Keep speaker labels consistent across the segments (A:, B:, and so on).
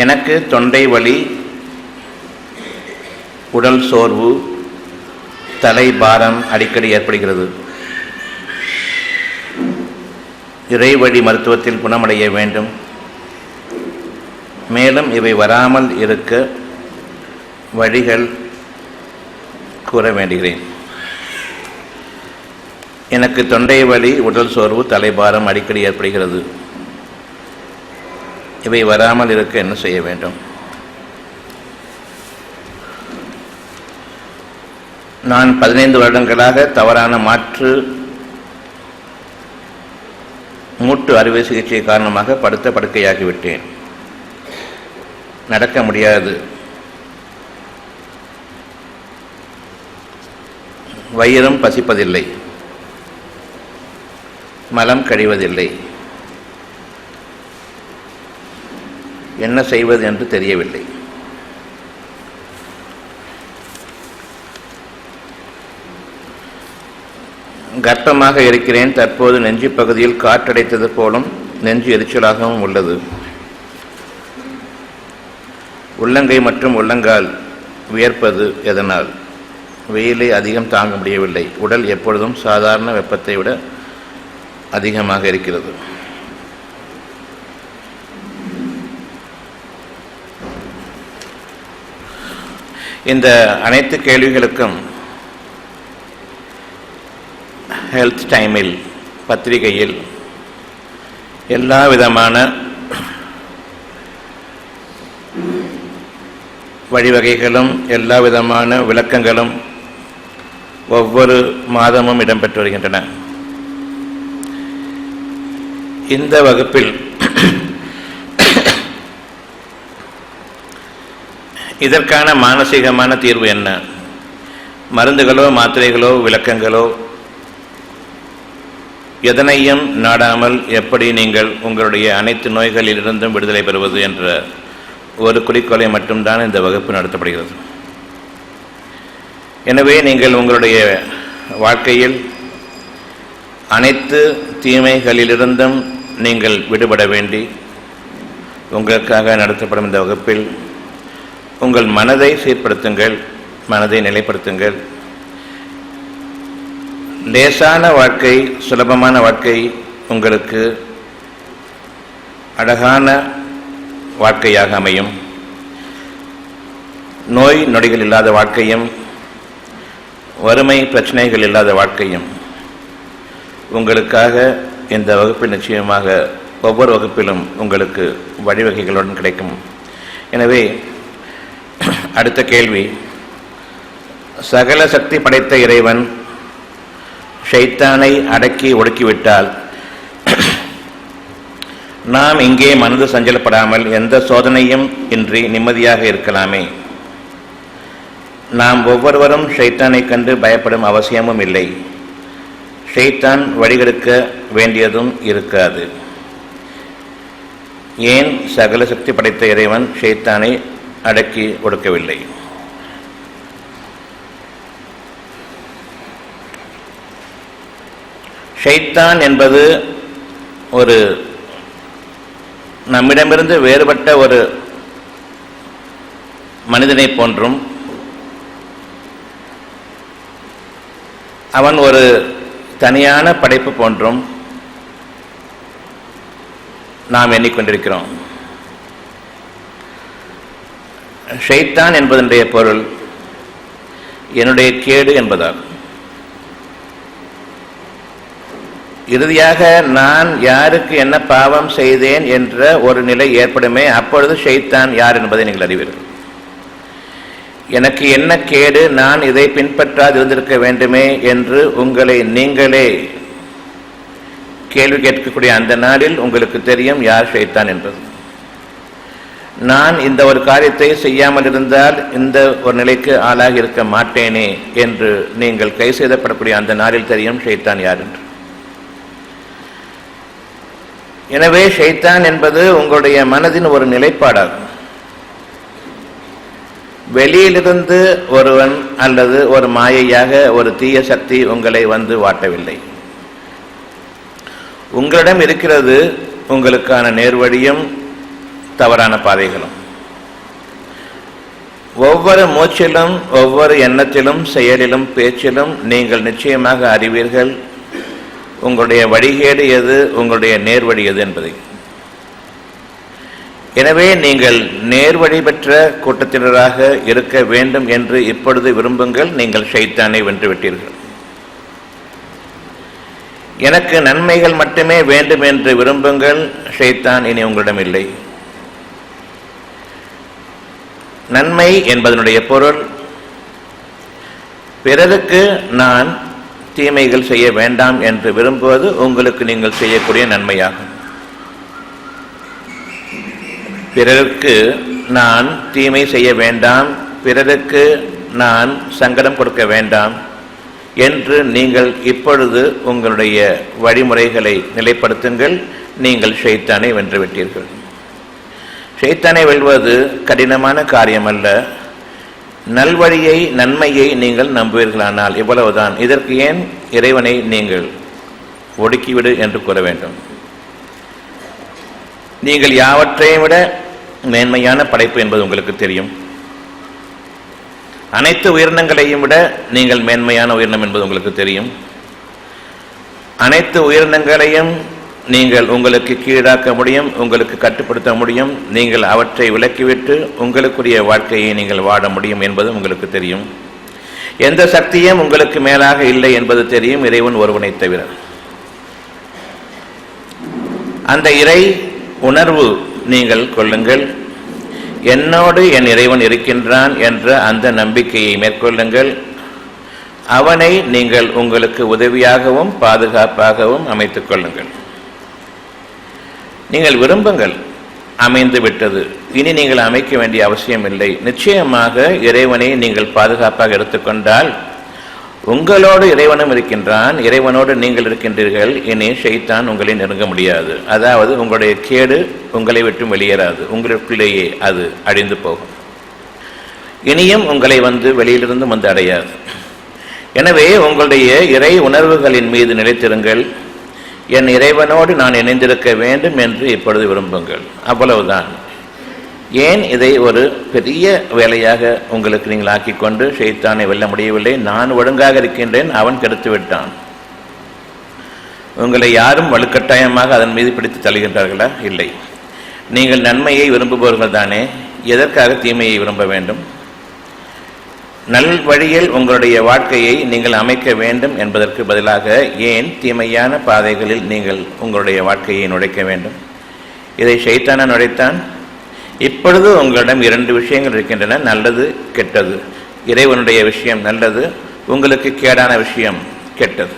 A: எனக்கு தொண்டை வலி, உடல் சோர்வு, தலை பாரம் அடிக்கடி ஏற்படுகிறது. இறைவழி மருத்துவத்தில் குணமடைய வேண்டும். மேலும் இவை வராமல் இருக்க வழிகள் கூற வேண்டுகிறேன். எனக்கு தொண்டை வலி, உடல் சோர்வு, தலைபாரம் அடிக்கடி ஏற்படுகிறது. இவை வராமல் இருக்க என்ன செய்ய வேண்டும்? நான் 15 வருடங்களாக தவறான மூட்டு அறுவை சிகிச்சை காரணமாக படுத்த படுக்கையாகிவிட்டேன். நடக்க முடியாது. வயிறும் பசிப்பதில்லை, மலம் கழிவதில்லை. என்ன செய்வது என்று தெரியவில்லை. கர்ப்பமாக இருக்கிறேன். தற்போது நெஞ்சு பகுதியில் காற்றடைத்தது போலும் நெஞ்சு எரிச்சலாகவும் உள்ளது. உள்ளங்கை மற்றும் உள்ளங்கால் வியர்ப்பது எதனால்? வெயிலை அதிகம் தாங்க முடியவில்லை. உடல் எப்பொழுதும் சாதாரண வெப்பத்தை விட அதிகமாக இருக்கிறது. இந்த அனைத்து கேள்விகளுக்கும் ஹெல்த் டைமில் பத்திரிகையில் எல்லா விதமான வழிவகைகளும் எல்லா விதமான விளக்கங்களும் ஒவ்வொரு மாதமும் இடம்பெற்று வருகின்றன. இந்த வகுப்பில் இதற்கான மானசீகமான தீர்வு என்ன? மருந்துகளோ மாத்திரைகளோ விளக்கங்களோ எதனையும் நாடாமல் எப்படி நீங்கள் உங்களுடைய அனைத்து நோய்களிலிருந்தும் விடுதலை பெறுவது என்ற ஒரு குறிக்கோளை மட்டும்தான் இந்த வகுப்பு நடத்தப்படுகிறது. எனவே நீங்கள் உங்களுடைய வாழ்க்கையில் அனைத்து தீமைகளிலிருந்தும் நீங்கள் விடுபட வேண்டி உங்களுக்காக நடத்தப்படும் இந்த வகுப்பில் உங்கள் மனதை சீர்படுத்துங்கள், மனதை நிலைப்படுத்துங்கள். லேசான வாழ்க்கை, சுலபமான வாழ்க்கை உங்களுக்கு அழகான வாழ்க்கையாக அமையும். நோய் நொடிகள் இல்லாத வாழ்க்கையும் வறுமை பிரச்சனைகள் இல்லாத வாழ்க்கையும் உங்களுக்காக இந்த வகுப்பில் நிச்சயமாக ஒவ்வொரு வகுப்பிலும் உங்களுக்கு வழிவகைகளுடன் கிடைக்கும். எனவே அடுத்த கேள்வி, சகல சக்தி படைத்த இறைவன் ஷைத்தானை அடக்கி ஒடுக்கிவிட்டால் நாம் இங்கே மனது சஞ்சலப்படாமல் எந்த சோதனையும் இன்றி நிம்மதியாக இருக்கலாமே. நாம் ஒவ்வொருவரும் ஷைத்தானை கண்டு பயப்படும் அவசியமும் இல்லை. ஷைத்தான் வழிகெடுக்க வேண்டியதும் இருக்காது. ஏன் சகல சக்தி படைத்த இறைவன் ஷைத்தானை அடக்கி ஒடுக்கவில்லை? ஷைத்தான் என்பது ஒரு நம்மிடமிருந்து வேறுபட்ட ஒரு மனிதனை போன்றும் அவன் ஒரு தனியான படைப்பு போன்றும் நாம் எண்ணிக்கொண்டிருக்கிறோம். ஷைத்தான் என்பதனுடைய பொருள் என்னுடைய கேடு என்பதால். இறுதியாக நான் யாருக்கு என்ன பாவம் செய்தேன் என்ற ஒரு நிலை ஏற்படுமே, அப்பொழுது ஷைத்தான் யார் என்பதை நீங்கள் அறிவீர்கள். எனக்கு என்ன கேடு, நான் இதை பின்பற்றாது இருந்திருக்க வேண்டுமே என்று உங்களை நீங்களே கேள்வி கேட்கக்கூடிய அந்த நாளில் உங்களுக்கு தெரியும் யார் ஷைத்தான் என்பது. நான் இந்த ஒரு காரியத்தை செய்யாமல் இருந்தால் இந்த ஒரு நிலைக்கு ஆளாகி இருக்க மாட்டேனே என்று நீங்கள் கை செய்தப்படக்கூடிய அந்த நாளில் தெரியும் ஷைத்தான் யார் என்று. எனவே ஷைத்தான் என்பது உங்களுடைய மனதின் ஒரு நிலைப்பாடாகும். வெளியிலிருந்து ஒருவன் அல்லது ஒரு மாயையாக ஒரு தீய சக்தி உங்களை வந்து வாட்டவில்லை. உங்களிடம் இருக்கிறது உங்களுக்கான நேர்வழியும் தவறான பாதைகளும். ஒவ்வொரு மூச்சிலும், ஒவ்வொரு எண்ணத்திலும், செயலிலும், பேச்சிலும் நீங்கள் நிச்சயமாக அறிவீர்கள் உங்களுடைய வழிகேடு எது, உங்களுடைய நேர்வழி எது என்பதை. எனவே நீங்கள் நேர்வழி பெற்ற கூட்டத்தினராக இருக்க வேண்டும் என்று இப்பொழுது விரும்புங்கள். நீங்கள் ஷைத்தானை வென்றுவிட்டீர்கள். எனக்கு நன்மைகள் மட்டுமே வேண்டும் என்று விரும்புங்கள். ஷைத்தான் இனி உங்களிடம் இல்லை. நன்மை என்பதனுடைய பொருள் பிறருக்கு நான் தீமைகள் செய்ய வேண்டாம் என்று விரும்புவது உங்களுக்கு நீங்கள் செய்யக்கூடிய நன்மையாகும். பிறருக்கு நான் தீமை செய்ய வேண்டாம், பிறருக்கு நான் சங்கடம் கொடுக்க வேண்டாம் என்று நீங்கள் இப்பொழுது உங்களுடைய வழிமுறைகளை நிலைப்படுத்துங்கள். நீங்கள் ஷைத்தானை வென்றுவிட்டீர்கள். ஷைத்தானை வெல்வது கடினமான காரியம் அல்ல. நல்வழியை, நன்மையை நீங்கள் நம்புவீர்களானால் இவ்வளவுதான். இதற்கு ஏன் இறைவனை நீங்கள் ஒடுக்கிவிடு என்று கூற வேண்டும்? நீங்கள் யாவற்றையும் விட மேன்மையான படைப்பு என்பது உங்களுக்கு தெரியும். அனைத்து உயிரினங்களையும் விட நீங்கள் மேன்மையான உயிரினம் என்பது உங்களுக்கு தெரியும். அனைத்து உயிரினங்களையும் நீங்கள் உங்களுக்கு கீழாக்க முடியும், உங்களுக்கு கட்டுப்படுத்த முடியும். நீங்கள் அவற்றை விலக்கிவிட்டு உங்களுக்குரிய வாழ்க்கையை நீங்கள் வாழ முடியும் என்பது உங்களுக்கு தெரியும். எந்த சக்தியும் உங்களுக்கு மேலாக இல்லை என்பது தெரியும், இறைவன் ஒருவனை தவிர. அந்த இறை உணர்வு நீங்கள் கொள்ளுங்கள். என்னோடு என் இறைவன் இருக்கின்றான் என்ற அந்த நம்பிக்கையை மேற்கொள்ளுங்கள். அவனை நீங்கள் உங்களுக்கு உதவியாகவும் பாதுகாப்பாகவும் அமைத்துக் கொள்ளுங்கள். நீங்கள் விரும்புங்கள், அமைந்து விட்டது, இனி நீங்கள் அமைக்க வேண்டிய அவசியம் இல்லை. நிச்சயமாக இறைவனை நீங்கள் பாதுகாப்பாக எடுத்துக்கொண்டால் உங்களோடு இறைவனும் இருக்கின்றான், இறைவனோடு நீங்கள் இருக்கின்றீர்கள். இனி ஷைத்தான் உங்களை நெருங்க முடியாது. அதாவது உங்களுடைய கேடு உங்களை விட்டு வெளியேறாது, உங்களுக்குள்ளேயே அது அழிந்து போகும். இனியும் உங்களை வெளியிலிருந்து வந்து அடையாது. எனவே உங்களுடைய இறை உணர்வுகளின் மீது நிலைத்திருங்கள். என் இறைவனோடு நான் இணைந்திருக்க வேண்டும் என்று இப்பொழுது விரும்புங்கள். அவ்வளவுதான். ஏன் இதை ஒரு பெரிய வேலையாக உங்களுக்கு நீங்கள் ஆக்கிக்கொண்டு ஷைத்தானை வெல்ல முடியவில்லை? நான் ஒழுங்காக இருக்கின்றேன், அவன் கெடுத்து விட்டான். உங்களை யாரும் வலுக்கட்டாயமாக அதன் மீது பிடித்து தள்ளுகின்றார்களா? இல்லை. நீங்கள் நன்மையை விரும்புபவர்கள் தானே, எதற்காக தீமையை விரும்ப வேண்டும்? நல் வழியில் உங்களுடைய வாழ்க்கையை நீங்கள் அமைக்க வேண்டும் என்பதற்கு பதிலாக ஏன் தீமையான பாதைகளில் நீங்கள் உங்களுடைய வாழ்க்கையை நுழைக்க வேண்டும்? இதை ஷைத்தானா நுழைத்தான்? இப்பொழுது உங்களிடம் இரண்டு விஷயங்கள் இருக்கின்றன, நல்லது கெட்டது. இறைவனுடைய விஷயம் நல்லது, உங்களுக்கு கேடான விஷயம் கெட்டது.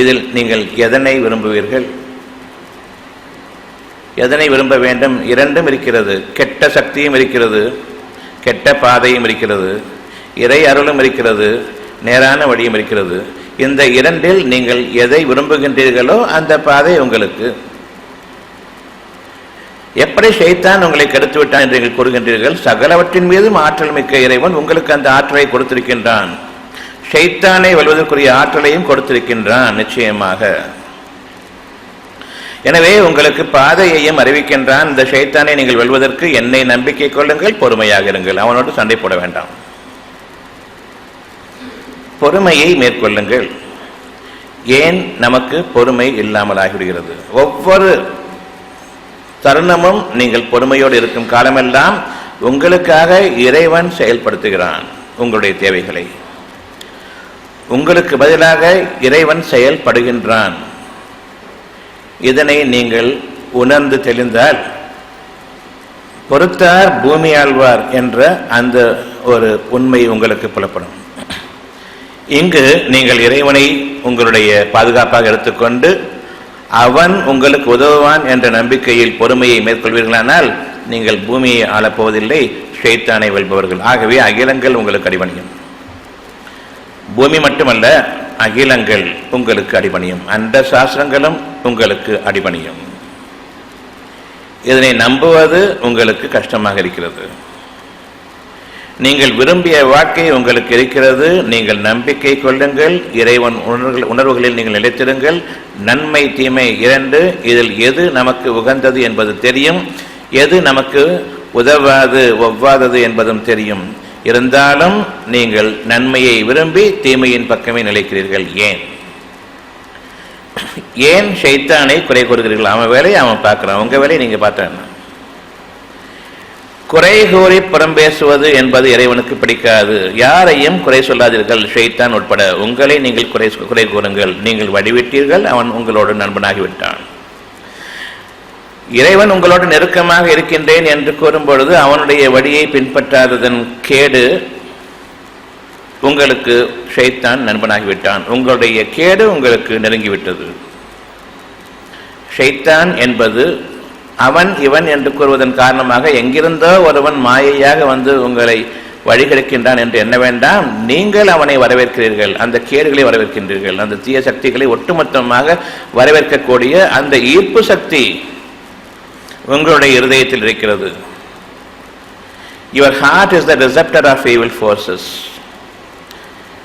A: இதில் நீங்கள் எதனை விரும்புவீர்கள்? எதனை விரும்ப வேண்டும்? இரண்டும் இருக்கிறது. கெட்ட சக்தியும் இருக்கிறது, கெட்ட பாதையும் இருக்கிறது, இறை அருளும் இருக்கிறது, நேரான வழியும் இருக்கிறது. இந்த இரண்டில் நீங்கள் எதை விரும்புகின்றீர்களோ அந்த பாதை உங்களுக்கு. எப்படி ஷைத்தான் உங்களை கெடுத்து விட்டான் என்று நீங்கள் கூறுகின்றீர்கள்? சகலவற்றின் மீதும் ஆற்றல் மிக்க இறைவன் உங்களுக்கு அந்த ஆற்றலை கொடுத்திருக்கின்றான். ஷைத்தானை வெல்வதற்குரிய ஆற்றலையும் கொடுத்திருக்கின்றான் நிச்சயமாக. எனவே உங்களுக்கு பாதையையும் அறிவிக்கின்றான். இந்த ஷைத்தானை நீங்கள் வெல்வதற்கு என்னை நம்பிக்கை கொள்ளுங்கள், பொறுமையாக இருங்கள், அவனோடு சண்டை போட வேண்டாம். பொறுமையை மேற்கொள்ளுங்கள். ஏன் நமக்கு பொறுமை இல்லாமல் ஆகிவிடுகிறது? ஒவ்வொரு தருணமும் நீங்கள் பொறுமையோடு இருக்கும் காலமெல்லாம் உங்களுக்காக இறைவன் செயல்படுத்துகிறான் உங்களுடைய தேவைகளை. உங்களுக்கு பதிலாக இறைவன் செயல்படுகின்றான். இதனை நீங்கள் உணர்ந்து தெளிந்தால் பொறுத்தார் பூமி ஆழ்வார் என்ற அந்த ஒரு உண்மை உங்களுக்கு புலப்படும். இங்கு நீங்கள் இறைவனை உங்களுடைய பாதுகாப்பாக எடுத்துக்கொண்டு அவன் உங்களுக்கு உதவுவான் என்ற நம்பிக்கையில் பொறுமையை மேற்கொள்வீர்களானால் நீங்கள் பூமியை ஆளப்போவதில்லை, ஷைத்தானை வெல்பவர்கள். ஆகவே அகிலங்கள் உங்களுக்கு அடிபணியும். பூமி மட்டுமல்ல, அகிலங்கள் உங்களுக்கு அடிபணியும், அண்ட சாஸ்திரங்களும் உங்களுக்கு அடிபணியும். இதனை நம்புவது உங்களுக்கு கஷ்டமாக இருக்கிறது. நீங்கள் விரும்பிய வாழ்க்கை உங்களுக்கு இருக்கிறது. நீங்கள் நம்பிக்கை கொள்ளுங்கள். இறைவன் உணர்வுகளில் நீங்கள் நிலைத்திருங்கள். நன்மை தீமை இரண்டு, இதில் எது நமக்கு உகந்தது என்பது தெரியும், எது நமக்கு உதவாது ஒவ்வாதது என்பதும் தெரியும். இருந்தாலும் நீங்கள் நன்மையை விரும்பி தீமையின் பக்கமே நிலைக்கிறீர்கள். ஏன் ஷைத்தானை குறை கூறுகிறீர்கள்? அவன் வேலையை அவன் பார்க்கிறான், உங்க வேலையை நீங்க பார்த்தா. குறை கூறி புறம் பேசுவது என்பது இறைவனுக்கு பிடிக்காது. யாரையும் குறை சொல்லாதீர்கள், ஷைத்தான் உட்பட. உங்களை நீங்கள் குறை கூறுங்கள். நீங்கள் வடிவிட்டீர்கள், அவன் உங்களோடு நண்பனாகிவிட்டான். இறைவன் உங்களோடு நெருக்கமாக இருக்கின்றேன் என்று கூறும் பொழுது அவனுடைய வழியை பின்பற்றாததன் கேடு உங்களுக்கு ஷைத்தான் நண்பனாகிவிட்டான். உங்களுடைய கேடு உங்களுக்கு நெருங்கிவிட்டது. ஷைத்தான் என்பது அவன் இவன் என்று கூறுவதன் காரணமாக எங்கிருந்தோ ஒருவன் மாயையாக வந்து உங்களை வழிகெடுக்கின்றான் என்று எண்ண வேண்டாம். நீங்கள் அவனை வரவேற்கிறீர்கள், அந்த கேடுகளை வரவேற்கின்றீர்கள். அந்த தீய சக்திகளை ஒட்டுமொத்தமாக வரவேற்கக்கூடிய அந்த ஈர்ப்பு சக்தி உங்களுடைய இருதயத்தில் இருக்கிறது. Your heart is the receptor of evil forces.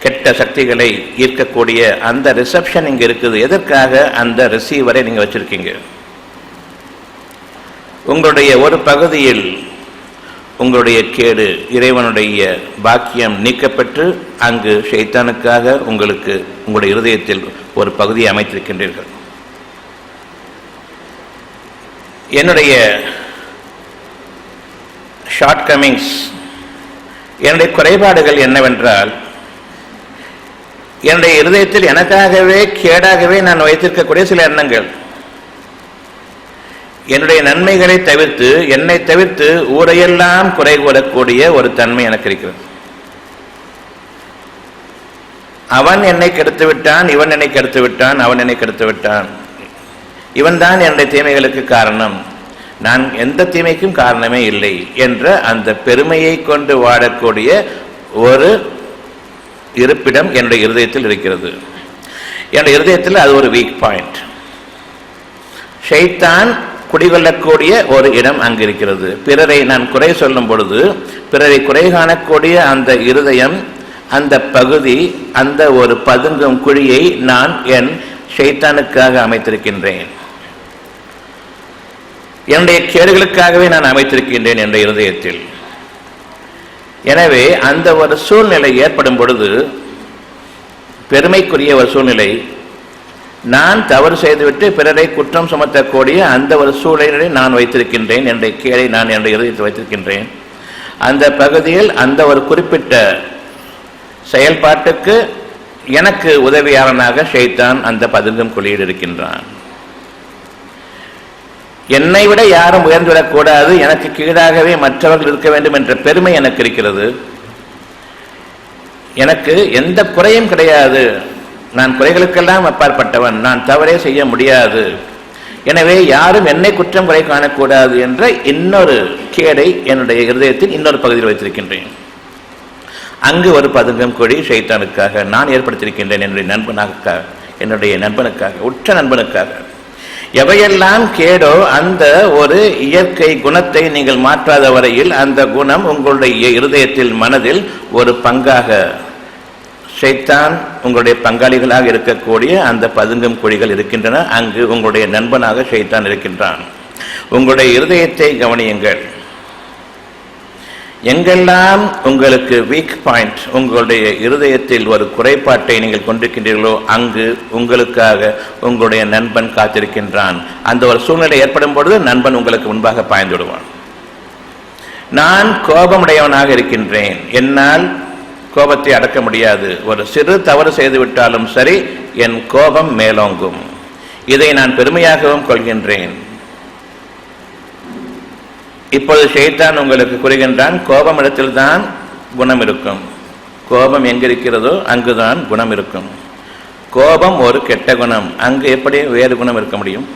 A: கெட்ட சக்திகளை ஈர்க்கக்கூடிய அந்த ரிசப்ஷன் இங்க இருக்குது. எதற்காக? அந்த ரிசீவரை நீங்க வச்சிருக்கீங்க. உங்களுடைய ஒரு பகுதியில் உங்களுடைய கேடு, இறைவனுடைய பாக்கியம் நீக்கப்பட்டு அங்கு ஷைத்தானுக்காக உங்களுக்கு உங்களுடைய இருதயத்தில் ஒரு பகுதியை அமைத்திருக்கின்றீர்கள். என்னுடைய ஷார்ட் கமிங்ஸ், என்னுடைய குறைபாடுகள் என்னவென்றால், என்னுடைய இருதயத்தில் எனக்காகவே கேடாகவே நான் வைத்திருக்கக்கூடிய சில எண்ணங்கள். என்னுடைய நன்மைகளை தவிர்த்து, என்னை தவிர்த்து ஊரையெல்லாம் குறை கூறக்கூடிய ஒரு தன்மை எனக்கு இருக்கிறது. அவன் என்னை கெடுத்து விட்டான், இவன் என்னை கெடுத்து விட்டான், அவன் என்னை கெடுத்து விட்டான், இவன் தான் என்னுடைய தீமைகளுக்கு காரணம், நான் எந்த தீமைக்கும் காரணமே இல்லை என்ற அந்த பெருமையை கொண்டு வாழக்கூடிய ஒரு இருப்பிடம் என்னுடைய இருதயத்தில் இருக்கிறது. என்னுடைய இருதயத்தில் அது ஒரு வீக் பாயிண்ட். ஷைத்தான் குடிகொள்ளக்கூடிய ஒரு இடம் அங்கு இருக்கிறது. பிறரை நான் குறை சொல்லும் பொழுது, பிறரை குறை காணக்கூடிய அந்த இருதயம், அந்த பகுதி, அந்த ஒரு பதுங்கும் குழியை நான் என் ஷைத்தானுக்காக அமைத்திருக்கின்றேன். என்னுடைய கேடுகளுக்காகவே நான் அமைத்திருக்கின்றேன் என்ற இருதயத்தில். எனவே அந்த ஒரு சூழ்நிலை ஏற்படும் பொழுது, பெருமைக்குரிய ஒரு சூழ்நிலை, நான் தவறு செய்துவிட்டு பிறரை குற்றம் சுமத்தக்கூடிய அந்த ஒரு சூழ்நிலை நான் வைத்திருக்கின்றேன். என்னுடைய கேடை நான் என்னுடைய இருதயத்தில் வைத்திருக்கின்றேன். அந்த பகுதியில் அந்த ஒரு குறிப்பிட்ட செயல்பாட்டுக்கு எனக்கு உதவியாளனாக ஷைத்தான் அந்த பதுங்கும் குழியில் இருக்கின்றான். என்னை விட யாரும் உயர்ந்துவிடக்கூடாது, எனக்கு கீழாகவே மற்றவர்கள் இருக்க வேண்டும் என்ற பெருமை எனக்கு இருக்கிறது. எனக்கு எந்த குறையும் கிடையாது, நான் குறைகளுக்கெல்லாம் அப்பாற்பட்டவன், நான் தவறே செய்ய முடியாது, எனவே யாரும் என்னை குற்றம் குறை காணக்கூடாது என்ற இன்னொரு கேடை என்னுடைய இருதயத்தில் இன்னொரு பகுதியில் வைத்திருக்கின்றேன். அங்கு ஒரு பதுங்கும் குழி ஷைத்தானுக்காக நான் ஏற்படுத்தியிருக்கின்றேன். என்னுடைய நண்பனுக்காக, உற்ற நண்பனுக்காக. எவையெல்லாம் கேடோ அந்த ஒரு இயற்கை குணத்தை நீங்கள் மாற்றாத வரையில் அந்த குணம் உங்களுடைய இருதயத்தில், மனதில் ஒரு பங்காக, ஷைத்தான் உங்களுடைய பங்காளிகளாக இருக்கக்கூடிய அந்த பதுங்கும் குழிகள் இருக்கின்றன. அங்கு உங்களுடைய நண்பனாக ஷைத்தான் இருக்கின்றான். உங்களுடைய இருதயத்தை கவனியுங்கள். எங்கெல்லாம் உங்களுக்கு வீக் பாயிண்ட், உங்களுடைய இருதயத்தில் ஒரு குறைபாட்டை நீங்கள் கொண்டிருக்கின்றீர்களோ அங்கு உங்களுக்காக உங்களுடைய நண்பன் காத்திருக்கின்றான். அந்த ஒரு சூழ்நிலை ஏற்படும் பொழுது நண்பன் உங்களுக்கு முன்பாக பாய்ந்து விடுவான். நான் கோபமுடையவனாக இருக்கின்றேன், என்னால் கோபத்தை அடக்க முடியாது, ஒரு சிறு தவறு செய்து விட்டாலும் சரி என் கோபம் மேலோங்கும், இதை நான் பெருமையாகவும் கொள்கின்றேன். இப்பொழுது ஷைத்தான் உங்களுக்கு கூறுகின்றான், கோபம் இடத்தில்தான் குணம் இருக்கும், கோபம் எங்கிருக்கிறதோ அங்குதான் குணம் இருக்கும். கோபம் ஒரு கெட்ட குணம், அங்கு எப்படி வேறு குணம் இருக்க முடியும்?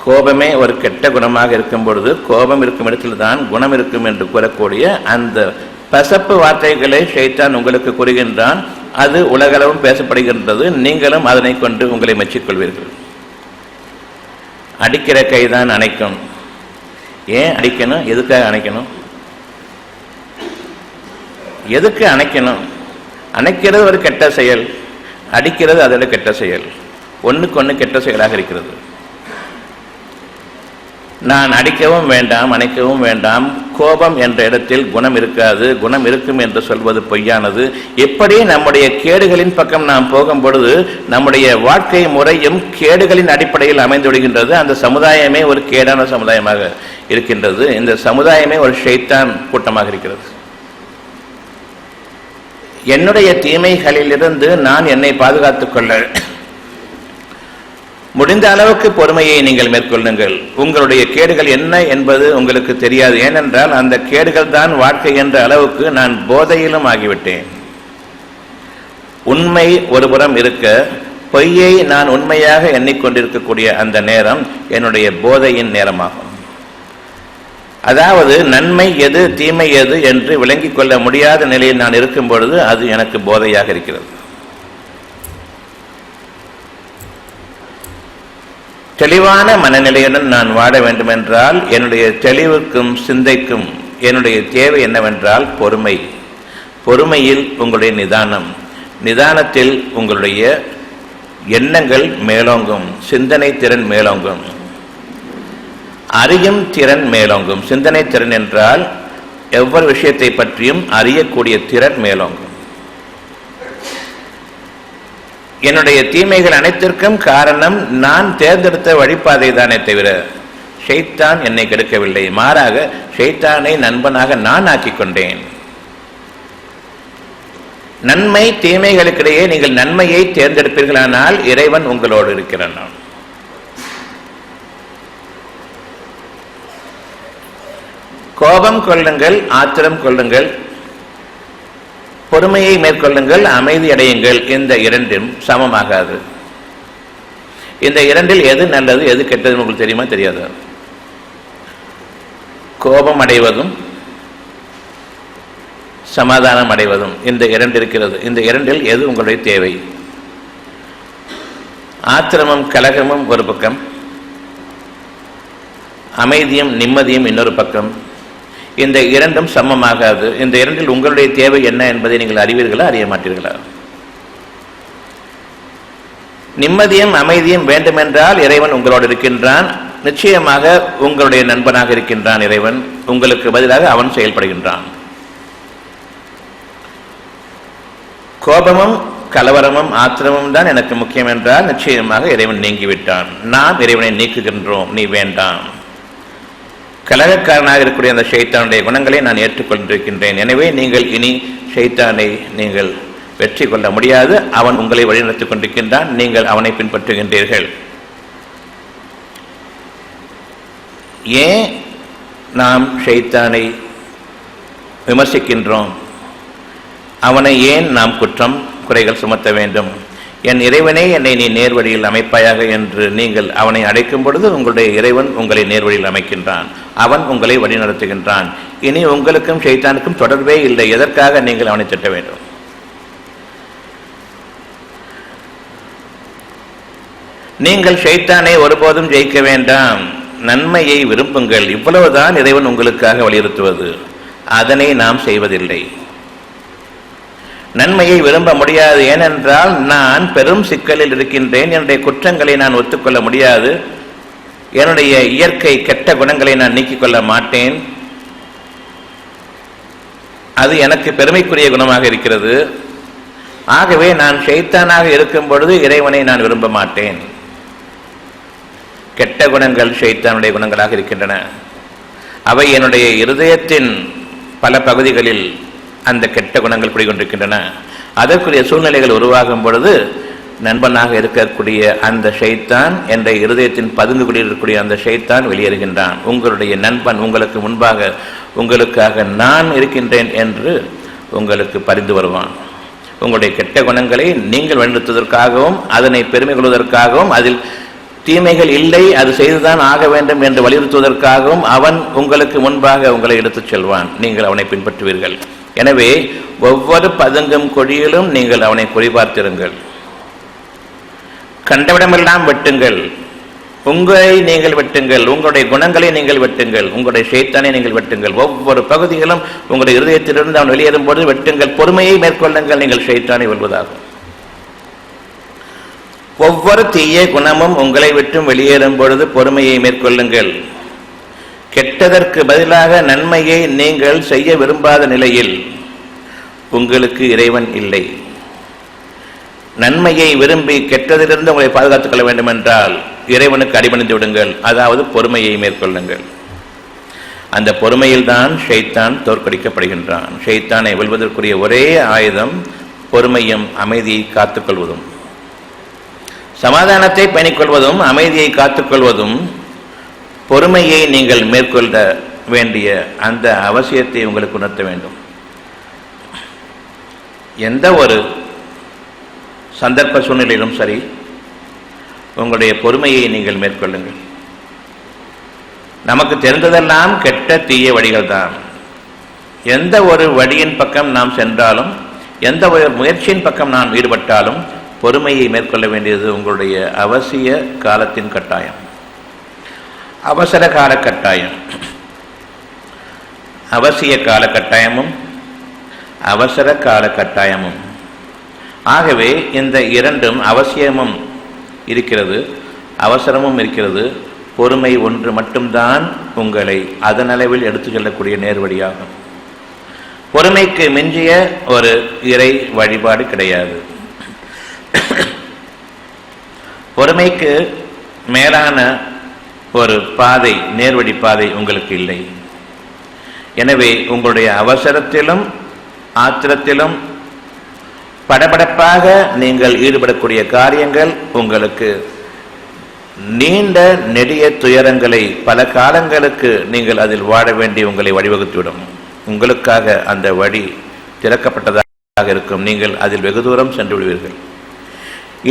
A: கோபமே ஒரு கெட்ட குணமாக இருக்கும் பொழுது கோபம் இருக்கும் இடத்தில்தான் குணம் இருக்கும் என்று கூறக்கூடிய அந்த பசப்பு வார்த்தைகளை ஷைத்தான் உங்களுக்கு கூறுகின்றான். அது உலகளவும் பேசப்படுகின்றது. நீங்களும் அதனை கொண்டு உங்களை மெச்சிக்கொள்வீர்கள். அடிக்கிற கைதான் அணைக்கும். ஏன் அடிக்கணும்? எதுக்காக அணைக்கணும்? எதுக்கு அணைக்கணும்? அணைக்கிறது ஒரு கெட்ட செயல், அடிக்கிறது அதோட கெட்ட செயல், ஒன்றுக்கு ஒன்று கெட்ட செயலாக இருக்கிறது. நான் அடிக்கவும் வேண்டாம், அணைக்கவும் வேண்டாம், கோபம் என்ற இடத்தில் குணம் இருக்காது, குணம் இருக்கும் என்று சொல்வது பொய்யானது. எப்படி நம்முடைய கேடுகளின் பக்கம் நாம் போகும் பொழுது நம்முடைய வாழ்க்கை முறையும் கேடுகளின் அடிப்படையில் அமைந்து விடுகின்றது. அந்த சமுதாயமே ஒரு கேடான சமுதாயமாக இருக்கின்றது. இந்த சமுதாயமே ஒரு ஷைத்தான் கூட்டமாக இருக்கிறது. என்னுடைய தீமைகளிலிருந்து நான் என்னை பாதுகாத்துக் கொள்ள முடிந்த அளவுக்கு பொறுமையை நீங்கள் மேற்கொள்ளுங்கள். உங்களுடைய கேடுகள் என்ன என்பது உங்களுக்கு தெரியாது. ஏனென்றால் அந்த கேடுகள் தான் வாழ்க்கை என்ற அளவுக்கு நான் போதையிலும் ஆகிவிட்டேன். உண்மை ஒருபுறம் இருக்க, பொய்யை நான் உண்மையாக எண்ணிக்கொண்டிருக்கக்கூடிய அந்த நேரம் என்னுடைய போதையின் நேரமாகும். அதாவது நன்மை எது தீமை எது என்று விளங்கிக் கொள்ள முடியாத நிலையில் நான் இருக்கும் பொழுது அது எனக்கு போதையாக இருக்கிறது. தெளிவான மனநிலையுடன் நான் வாழ வேண்டுமென்றால் என்னுடைய தெளிவுக்கும் சிந்தைக்கும் என்னுடைய தேவை என்னவென்றால் பொறுமை. பொறுமையில் உங்களுடைய நிதானம், நிதானத்தில் உங்களுடைய எண்ணங்கள் மேலோங்கும், சிந்தனை திறன் மேலோங்கும், அறியும் திறன் மேலோங்கும். சிந்தனை திறன் என்றால் எவ்வொரு விஷயத்தை பற்றியும் அறியக்கூடிய திறன் மேலோங்கும். என்னுடைய தீமைகள் அனைத்திற்கும் காரணம் நான் தேர்ந்தெடுத்த வழிபாதை தானே தவிர ஷைத்தான் என்னை கெடுக்கவில்லை. மாறாக ஷைத்தானை நண்பனாக நான் ஆக்கிக் கொண்டேன். நன்மை தீமைகளுக்கிடையே நீங்கள் நன்மையை தேர்ந்தெடுப்பீர்களானால் இறைவன் உங்களோடு இருக்கிறான். கோபம் கொள்ளுங்கள், ஆத்திரம் கொள்ளுங்கள், பொறுமையை மேற்கொள்ளுங்கள், அமைதி அடையுங்கள். இந்த இரண்டும் சமமாகாது. இந்த இரண்டில் எது நல்லது எது கெட்டது உங்களுக்கு தெரியுமா தெரியாது? கோபம் அடைவதும் சமாதானம் அடைவதும் இந்த இரண்டு இருக்கிறது. இந்த இரண்டில் எது உங்களுடைய தேவை? ஆத்திரமும் கலகமும் ஒரு பக்கம், அமைதியும் நிம்மதியும் இன்னொரு பக்கம். இந்த இரண்டும் சமமாகாது. இந்த இரண்டில் உங்களுடைய தேவை என்ன என்பதை நீங்கள் அறிவீர்களா, அறிய மாட்டீர்களா? நிம்மதியும் அமைதியும் வேண்டுமென்றால் இறைவன் உங்களோடு இருக்கின்றான். நிச்சயமாக உங்களுடைய நண்பனாக இருக்கின்றான் இறைவன். உங்களுக்கு பதிலாக அவன் செயல்படுகின்றான். கோபமும் கலவரமும் ஆத்திரமும் தான் எனக்கு முக்கியம் என்றால் நிச்சயமாக இறைவன் நீங்கிவிட்டான். நாம் இறைவனை நீக்குகின்றோம், நீ வேண்டாம். கலகக்காரனாக இருக்கக்கூடிய அந்த ஷைத்தானுடைய குணங்களை நான் ஏற்றுக்கொண்டிருக்கின்றேன். எனவே நீங்கள் இனி ஷைத்தானை நீங்கள் வெற்றி கொள்ள முடியாது. அவன் உங்களை வழிநடத்திக் கொண்டிருக்கின்றான், நீங்கள் அவனை பின்பற்றுகின்றீர்கள். ஏன் நாம் ஷைத்தானை விமர்சிக்கின்றோம்? அவனை ஏன் நாம் குற்றம் குறைகள் சுமத்த வேண்டும்? என் இறைவனே என்னை நீ நேர்வழியில் அமைப்பாயாக என்று நீங்கள் அவனை அழைக்கும் பொழுது உங்களுடைய இறைவன் உங்களை நேர்வழியில் அமைக்கின்றான். அவன் உங்களை வழிநடத்துகின்றான். இனி உங்களுக்கும் ஷைத்தானுக்கும் தொடர்பே இல்லை. எதற்காக நீங்கள் அவனை திட்ட வேண்டும்? நீங்கள் ஷைத்தானை ஒருபோதும் ஜெயிக்க வேண்டாம். நன்மையை விரும்புங்கள். இவ்வளவுதான் இறைவன் உங்களுக்காக வலியுறுத்துவது. அதனை நாம் செய்வதில்லை. நன்மையை விரும்ப முடியாது. ஏனென்றால் நான் பெரும் சிக்கலில் இருக்கின்றேன். என்னுடைய குற்றங்களை நான் ஒத்துக்கொள்ள முடியாது. என்னுடைய இயற்கை கெட்ட குணங்களை நான் நீக்கிக் கொள்ள மாட்டேன். அது எனக்கு பெருமைக்குரிய குணமாக இருக்கிறது. ஆகவே நான் ஷைத்தானாக இருக்கும் பொழுது இறைவனை நான் விரும்ப மாட்டேன். கெட்ட குணங்கள் ஷைத்தானுடைய குணங்களாக இருக்கின்றன. அவை என்னுடைய இருதயத்தின் பல பகுதிகளில் அந்த கெட்ட குணங்கள் குடிக்கொண்டிருக்கின்றன. அதற்குரிய சூழ்நிலைகள் உருவாகும் பொழுது நண்பனாக இருக்கக்கூடிய அந்த ஷைத்தான், என்ற இருதயத்தின் பதுங்கு குடியிருக்கக்கூடிய அந்த ஷைத்தான் வெளியேறுகின்றான். உங்களுடைய நண்பன் உங்களுக்கு முன்பாக உங்களுக்காக நான் இருக்கின்றேன் என்று உங்களுக்கு பரிந்து வருவான். உங்களுடைய கெட்ட குணங்களை நீங்கள் வழிநடத்துவதற்காகவும் அதனை பெருமை கொள்வதற்காகவும் அதில் தீமைகள் இல்லை, அது செய்துதான் ஆக வேண்டும் என்று வலியுறுத்துவதற்காகவும் அவன் உங்களுக்கு முன்பாக உங்களை எடுத்துச் செல்வான். நீங்கள் அவனை பின்பற்றுவீர்கள். எனவே ஒவ்வொரு பதுங்கும் கொடியிலும் நீங்கள் அவனை குறிபார்த்திருங்கள். கண்டவிடமெல்லாம் வெட்டுங்கள். உங்களை நீங்கள் வெட்டுங்கள். உங்களுடைய குணங்களை நீங்கள் வெட்டுங்கள். உங்களுடைய ஷைத்தானை நீங்கள் வெட்டுங்கள். ஒவ்வொரு பகுதிகளும் உங்களுடைய இருதயத்திலிருந்து அவன் வெளியேறும் பொழுது வெட்டுங்கள். பொறுமையை மேற்கொள்ளுங்கள். நீங்கள் ஷைத்தானை வெல்வதாகும். ஒவ்வொரு தீய குணமும் உங்களை விட்டும் வெளியேறும் பொழுது பொறுமையை மேற்கொள்ளுங்கள். கெட்டதற்கு பதிலாக நன்மையை நீங்கள் செய்ய விரும்பாத நிலையில் உங்களுக்கு இறைவன் இல்லை. நன்மையை விரும்பி கெட்டதிலிருந்து உங்களை பாதுகாத்துக் கொள்ள வேண்டும் என்றால் இறைவனுக்கு அடிபணிந்து விடுங்கள், அதாவது பொறுமையை மேற்கொள்ளுங்கள். அந்த பொறுமையில் தான் ஷைத்தான் தோற்கடிக்கப்படுகின்றான். ஷைத்தானை வெல்வதற்குரிய ஒரே ஆயுதம் பொறுமையும் அமைதியை காத்துக்கொள்வதும், சமாதானத்தை பேணிக்கொள்வதும், அமைதியை காத்துக்கொள்வதும், பொறுமையை நீங்கள் மேற்கொள்ள வேண்டிய அந்த அவசியத்தை உங்களுக்கு உணர்த்த வேண்டும். எந்த ஒரு சந்தர்ப்ப சூழ்நிலையிலும் சரி, உங்களுடைய பொறுமையை நீங்கள் மேற்கொள்ளுங்கள். நமக்கு தெரிந்ததெல்லாம் கெட்ட தீய வழிகள் தான். எந்த ஒரு வழியின் பக்கம் நாம் சென்றாலும், எந்த ஒரு முயற்சியின் பக்கம் நாம் ஈடுபட்டாலும் பொறுமையை மேற்கொள்ள வேண்டியது உங்களுடைய அவசிய காலத்தின் கட்டாயம், அவசர கால கட்டாயம். அவசிய கால கட்டாயமும் அவசர கால கட்டாயமும். ஆகவே இந்த இரண்டும் அவசியமும் இருக்கிறது, அவசரமும் இருக்கிறது. பொறுமை ஒன்று மட்டும்தான் உங்களை அதனளவில் எடுத்து செல்லக்கூடிய நேர்வழியாகும். பொறுமைக்கு மிஞ்சிய ஒரு இறை வழிபாடு கிடையாது. பொறுமைக்கு மேலான ஒரு பாதை, நேர்வழி பாதை உங்களுக்கு இல்லை. எனவே உங்களுடைய அவசரத்திலும் ஆத்திரத்திலும் படபடப்பாக நீங்கள் ஈடுபடக்கூடிய காரியங்கள் உங்களுக்கு நீண்ட நெடிய துயரங்களை பல காலங்களுக்கு நீங்கள் அதில் வாழ வேண்டி உங்களை வழிவகுத்துவிடும். உங்களுக்காக அந்த வழி திறக்கப்பட்டதாக இருக்கும். நீங்கள் அதில் வெகு தூரம் சென்று விடுவீர்கள்.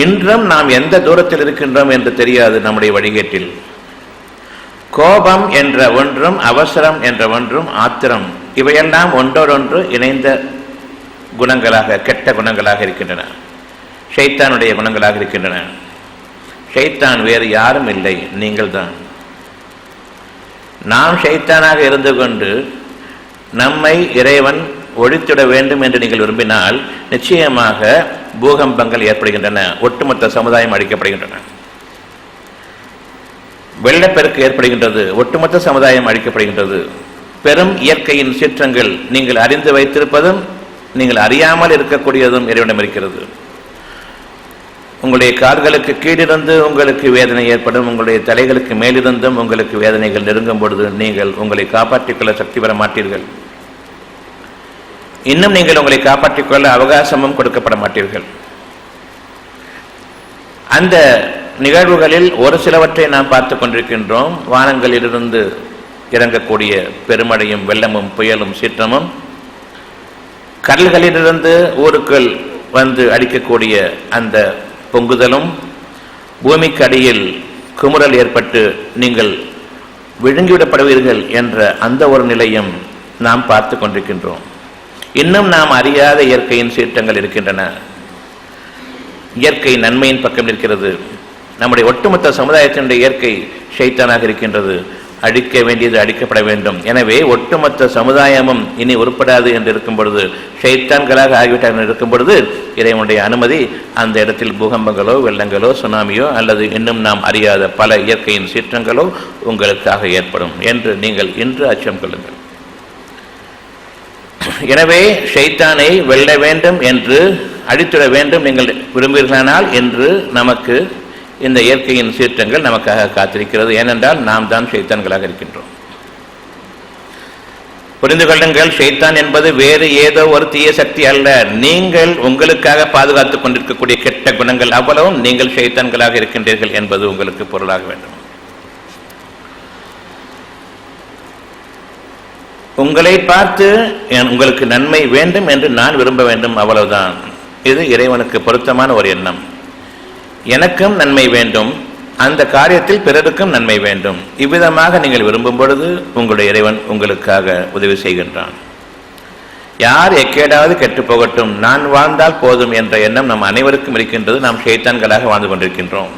A: இன்றும் நாம் எந்த தூரத்தில் இருக்கின்றோம் என்று தெரியாது. நம்முடைய வழிகேட்டில் கோபம் என்ற ஒன்றும், அவசரம் என்ற ஒன்றும், ஆத்திரம், இவையெல்லாம் ஒன்றோடொன்று இணைந்த குணங்களாக, கெட்ட குணங்களாக இருக்கின்றன. ஷைத்தானுடைய குணங்களாக இருக்கின்றன. ஷைத்தான் வேறு யாரும் இல்லை, நீங்கள் தான். நாம் ஷைத்தானாக இருந்து கொண்டு நம்மை இறைவன் ஒழித்துட வேண்டும் என்று நீங்கள் விரும்பினால் நிச்சயமாக பூகம்பங்கள் ஏற்படுகின்றன, ஒட்டுமொத்த சமுதாயம் அழிக்கப்படுகின்றன, வெள்ளப்பெருக்கு ஏற்படுகின்றது, ஒட்டுமொத்த சமுதாயம் அழிக்கப்படுகின்றது. பெரும் இயற்கையின் சீற்றங்கள் நீங்கள் அறிந்து வைத்திருப்பதும் நீங்கள் அறியாமல் இருக்கக்கூடியதும் இறைவனிடம் இருக்கிறது. உங்களுடைய கால்களுக்கு கீழிருந்து உங்களுக்கு வேதனை ஏற்படும், உங்களுடைய தலைகளுக்கு மேலிருந்தும் உங்களுக்கு வேதனைகள் நெருங்கும் பொழுது நீங்கள் உங்களை காப்பாற்றிக் கொள்ள சக்தி பெற மாட்டீர்கள். இன்னும் நீங்கள் உங்களை காப்பாற்றிக் கொள்ள அவகாசமும் கொடுக்கப்பட மாட்டீர்கள். அந்த நிகழ்வுகளில் ஒரு சிலவற்றை நாம் பார்த்து கொண்டிருக்கின்றோம். வானங்களிலிருந்து இறங்கக்கூடிய பெருமழையும் வெள்ளமும் புயலும் சீற்றமும், கடல்களிலிருந்து ஊருக்குள் வந்து அடிக்கக்கூடிய அந்த பொங்குதலும், பூமிக்கு அடியில் குமுறல் ஏற்பட்டு நீங்கள் விழுங்கிவிடப்படுவீர்கள் என்ற அந்த ஒரு நிலையும் நாம் பார்த்து கொண்டிருக்கின்றோம். இன்னும் நாம் அறியாத இயற்கையின் சீற்றங்கள் இருக்கின்றன. இயற்கை நன்மையின் பக்கம் இருக்கிறது. நம்முடைய ஒட்டுமொத்த சமுதாயத்தினுடைய இயற்கை ஷைத்தானாக இருக்கின்றது. அழிக்க வேண்டியது அழிக்கப்பட வேண்டும். எனவே ஒட்டுமொத்த சமுதாயமும் இனி உருப்படாது என்று இருக்கும் பொழுது, ஷைத்தான்களாக ஆகிவிட்டார்கள் இருக்கும் பொழுது, இறைவனுடைய அனுமதி அந்த இடத்தில் பூகம்பங்களோ, வெள்ளங்களோ, சுனாமியோ அல்லது இன்னும் நாம் அறியாத பல இயற்கையின் சீற்றங்களோ உங்களுக்காக ஏற்படும் என்று நீங்கள் இன்று அச்சம் கொள்ளுங்கள். எனவே ஷைத்தானை வெல்ல வேண்டும் என்று, அழித்துட வேண்டும் நீங்கள் விரும்புகிறீர்களானால் என்று நமக்கு இந்த இயற்கையின் சீற்றங்கள் நமக்காக காத்திருக்கிறது. ஏனென்றால் நாம் தான் ஷைத்தான்களாக இருக்கின்றோம். புரிந்து கொள்ளுங்கள், ஷைத்தான் என்பது வேறு ஏதோ ஒரு தீய சக்தி அல்ல. நீங்கள் உங்களுக்காக பாதுகாத்துக் கொண்டிருக்கக்கூடிய கெட்ட குணங்கள் அவ்வளவும் நீங்கள் ஷைத்தான்களாக இருக்கின்றீர்கள் என்பது உங்களுக்கு பொருளாக வேண்டும். உங்களை பார்த்து உங்களுக்கு நன்மை வேண்டும் என்று நான் விரும்ப வேண்டும், அவ்வளவுதான். இது இறைவனுக்கு பொருத்தமான ஒரு எண்ணம். எனக்கும் நன்மை வேண்டும், அந்த காரியத்தில் பிறருக்கும் நன்மை வேண்டும். இவ்விதமாக நீங்கள் விரும்பும் பொழுது உங்களுடைய இறைவன் உங்களுக்காக உதவி செய்கின்றான். யார் எக்கேடாவது கெட்டு போகட்டும், நான் வாழ்ந்தால் போதும் என்ற எண்ணம் நம் அனைவருக்கும் இருக்கின்றது. நாம் ஷைத்தான்களாக வாழ்ந்து கொண்டிருக்கின்றோம்.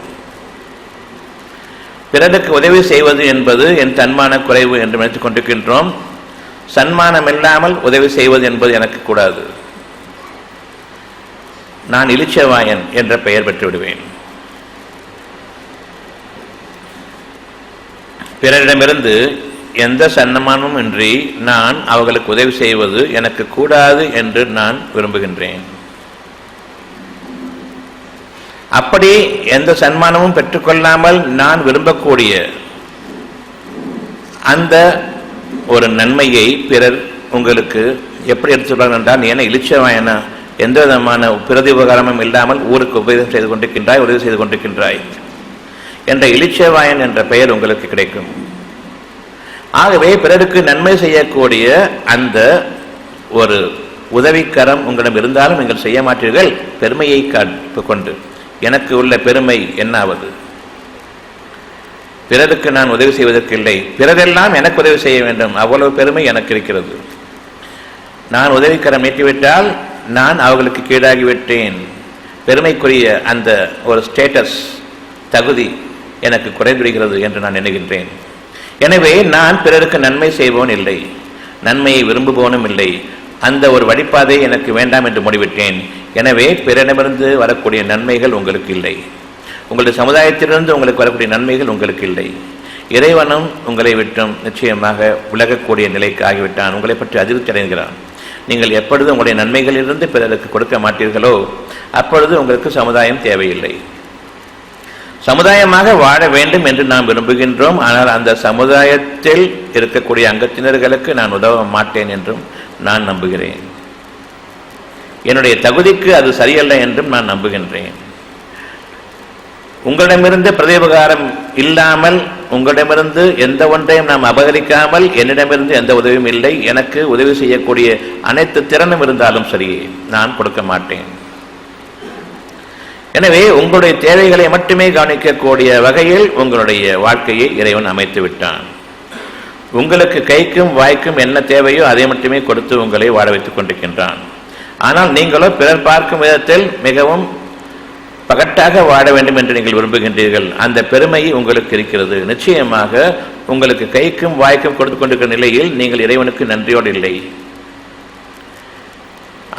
A: பிறருக்கு உதவி செய்வது என்பது என் தன்மான குறைவு என்று நினைத்துக் கொண்டிருக்கின்றோம். சன்மானம் இல்லாமல் உதவி செய்வது என்பது எனக்கு கூடாது. நான் இளிச்சவாயன் என்ற பெயர் பெற்று விடுவேன். பிறரிடமிருந்து எந்த சன்மானமும் இன்றி நான் அவர்களுக்கு உதவி செய்வது எனக்கு கூடாது என்று நான் விரும்புகின்றேன். அப்படி எந்த சன்மானமும் பெற்றுக்கொள்ளாமல் நான் விரும்பக்கூடிய அந்த ஒரு நன்மையை பிறர் உங்களுக்கு எப்படி எடுத்துள்ளார்கள் என்றால், நீ என்ன இளிச்சவாயனா, எந்த விதமான பிரதி உபகாரமும் இல்லாமல் ஊருக்கு உபயோகம் செய்து கொண்டிருக்கின்றாய், உதவி செய்து கொண்டிருக்கின்றாய் என்ற இளிச்சவாயன் என்ற பெயர் உங்களுக்கு கிடைக்கும். ஆகவே பிறருக்கு நன்மை செய்யக்கூடிய அந்த ஒரு உதவிக்கரம் உங்களிடம் இருந்தாலும் நீங்கள் செய்ய மாட்டீர்கள். பெருமையை கொண்டு எனக்கு உள்ள பெருமை என்னாவது? பிறருக்கு நான் உதவி செய்வதற்கு இல்லை, பிறரெல்லாம் எனக்கு உதவி செய்ய வேண்டும், அவ்வளவு பெருமை எனக்கு இருக்கிறது. நான் உதவிக்கரம் நீட்டிவிட்டால் நான் அவர்களுக்கு கீழாகிவிட்டேன். பெருமைக்குரிய அந்த ஒரு ஸ்டேட்டஸ், தகுதி எனக்கு குறைந்துவிடுகிறது என்று நான் எண்ணுகின்றேன். எனவே நான் பிறருக்கு நன்மை செய்வோன் இல்லை, நன்மையை விரும்புவோனும் இல்லை. அந்த ஒரு வழிபாதை எனக்கு வேண்டாம் என்று முடிவிட்டேன். எனவே பிறரிடமிருந்து வரக்கூடிய நன்மைகள் உங்களுக்கு இல்லை, உங்களுடைய சமுதாயத்திலிருந்து உங்களுக்கு வரக்கூடிய நன்மைகள் உங்களுக்கு இல்லை. இறைவனும் உங்களை விட்டும் நிச்சயமாக விலகக்கூடிய நிலைக்கு ஆகிவிட்டான். உங்களை பற்றி அதிர்ச்சி அடைகிறான். நீங்கள் எப்பொழுது உங்களுடைய நன்மைகளிலிருந்து பிறருக்கு கொடுக்க மாட்டீர்களோ அப்பொழுது உங்களுக்கு சமுதாயம் தேவையில்லை. சமுதாயமாக வாழ வேண்டும் என்று நாம் விரும்புகின்றோம். ஆனால் அந்த சமுதாயத்தில் இருக்கக்கூடிய அங்கத்தினர்களுக்கு நான் உதவ மாட்டேன் என்றும் நான் நம்புகிறேன். என்னுடைய தகுதிக்கு அது சரியல்ல என்றும் நான் நம்புகின்றேன். உங்களிடமிருந்து பிரதிபகாரம் இல்லாமல், உங்களிடமிருந்து எந்த ஒன்றையும் நாம் அபகரிக்காமல், என்னிடமிருந்து எந்த உதவியும் இல்லை, எனக்கு உதவி செய்யக்கூடிய அனைத்து திறனும் இருந்தாலும் சரி, நான் கொடுக்க மாட்டேன். எனவே உங்களுடைய தேவைகளை மட்டுமே கவனிக்கக்கூடிய வகையில் உங்களுடைய வாழ்க்கையை இறைவன் அமைத்து விட்டான். உங்களுக்கு கைக்கும் வாய்க்கும் என்ன தேவையோ அதை மட்டுமே கொடுத்து உங்களை வாழ வைத்துக் கொண்டிருக்கின்றான். ஆனால் நீங்களோ பிறர் பார்க்கும் விதத்தில் மிகவும் பகட்டாக வாழ வேண்டும் என்று நீங்கள் விரும்புகின்றீர்கள். அந்த பெருமை உங்களுக்கு இருக்கிறது. நிச்சயமாக உங்களுக்கு கைக்கும் வாய்க்கும் கொடுத்து கொண்டிருக்கிற நிலையில் நீங்கள் இறைவனுக்கு நன்றியோடு இல்லை.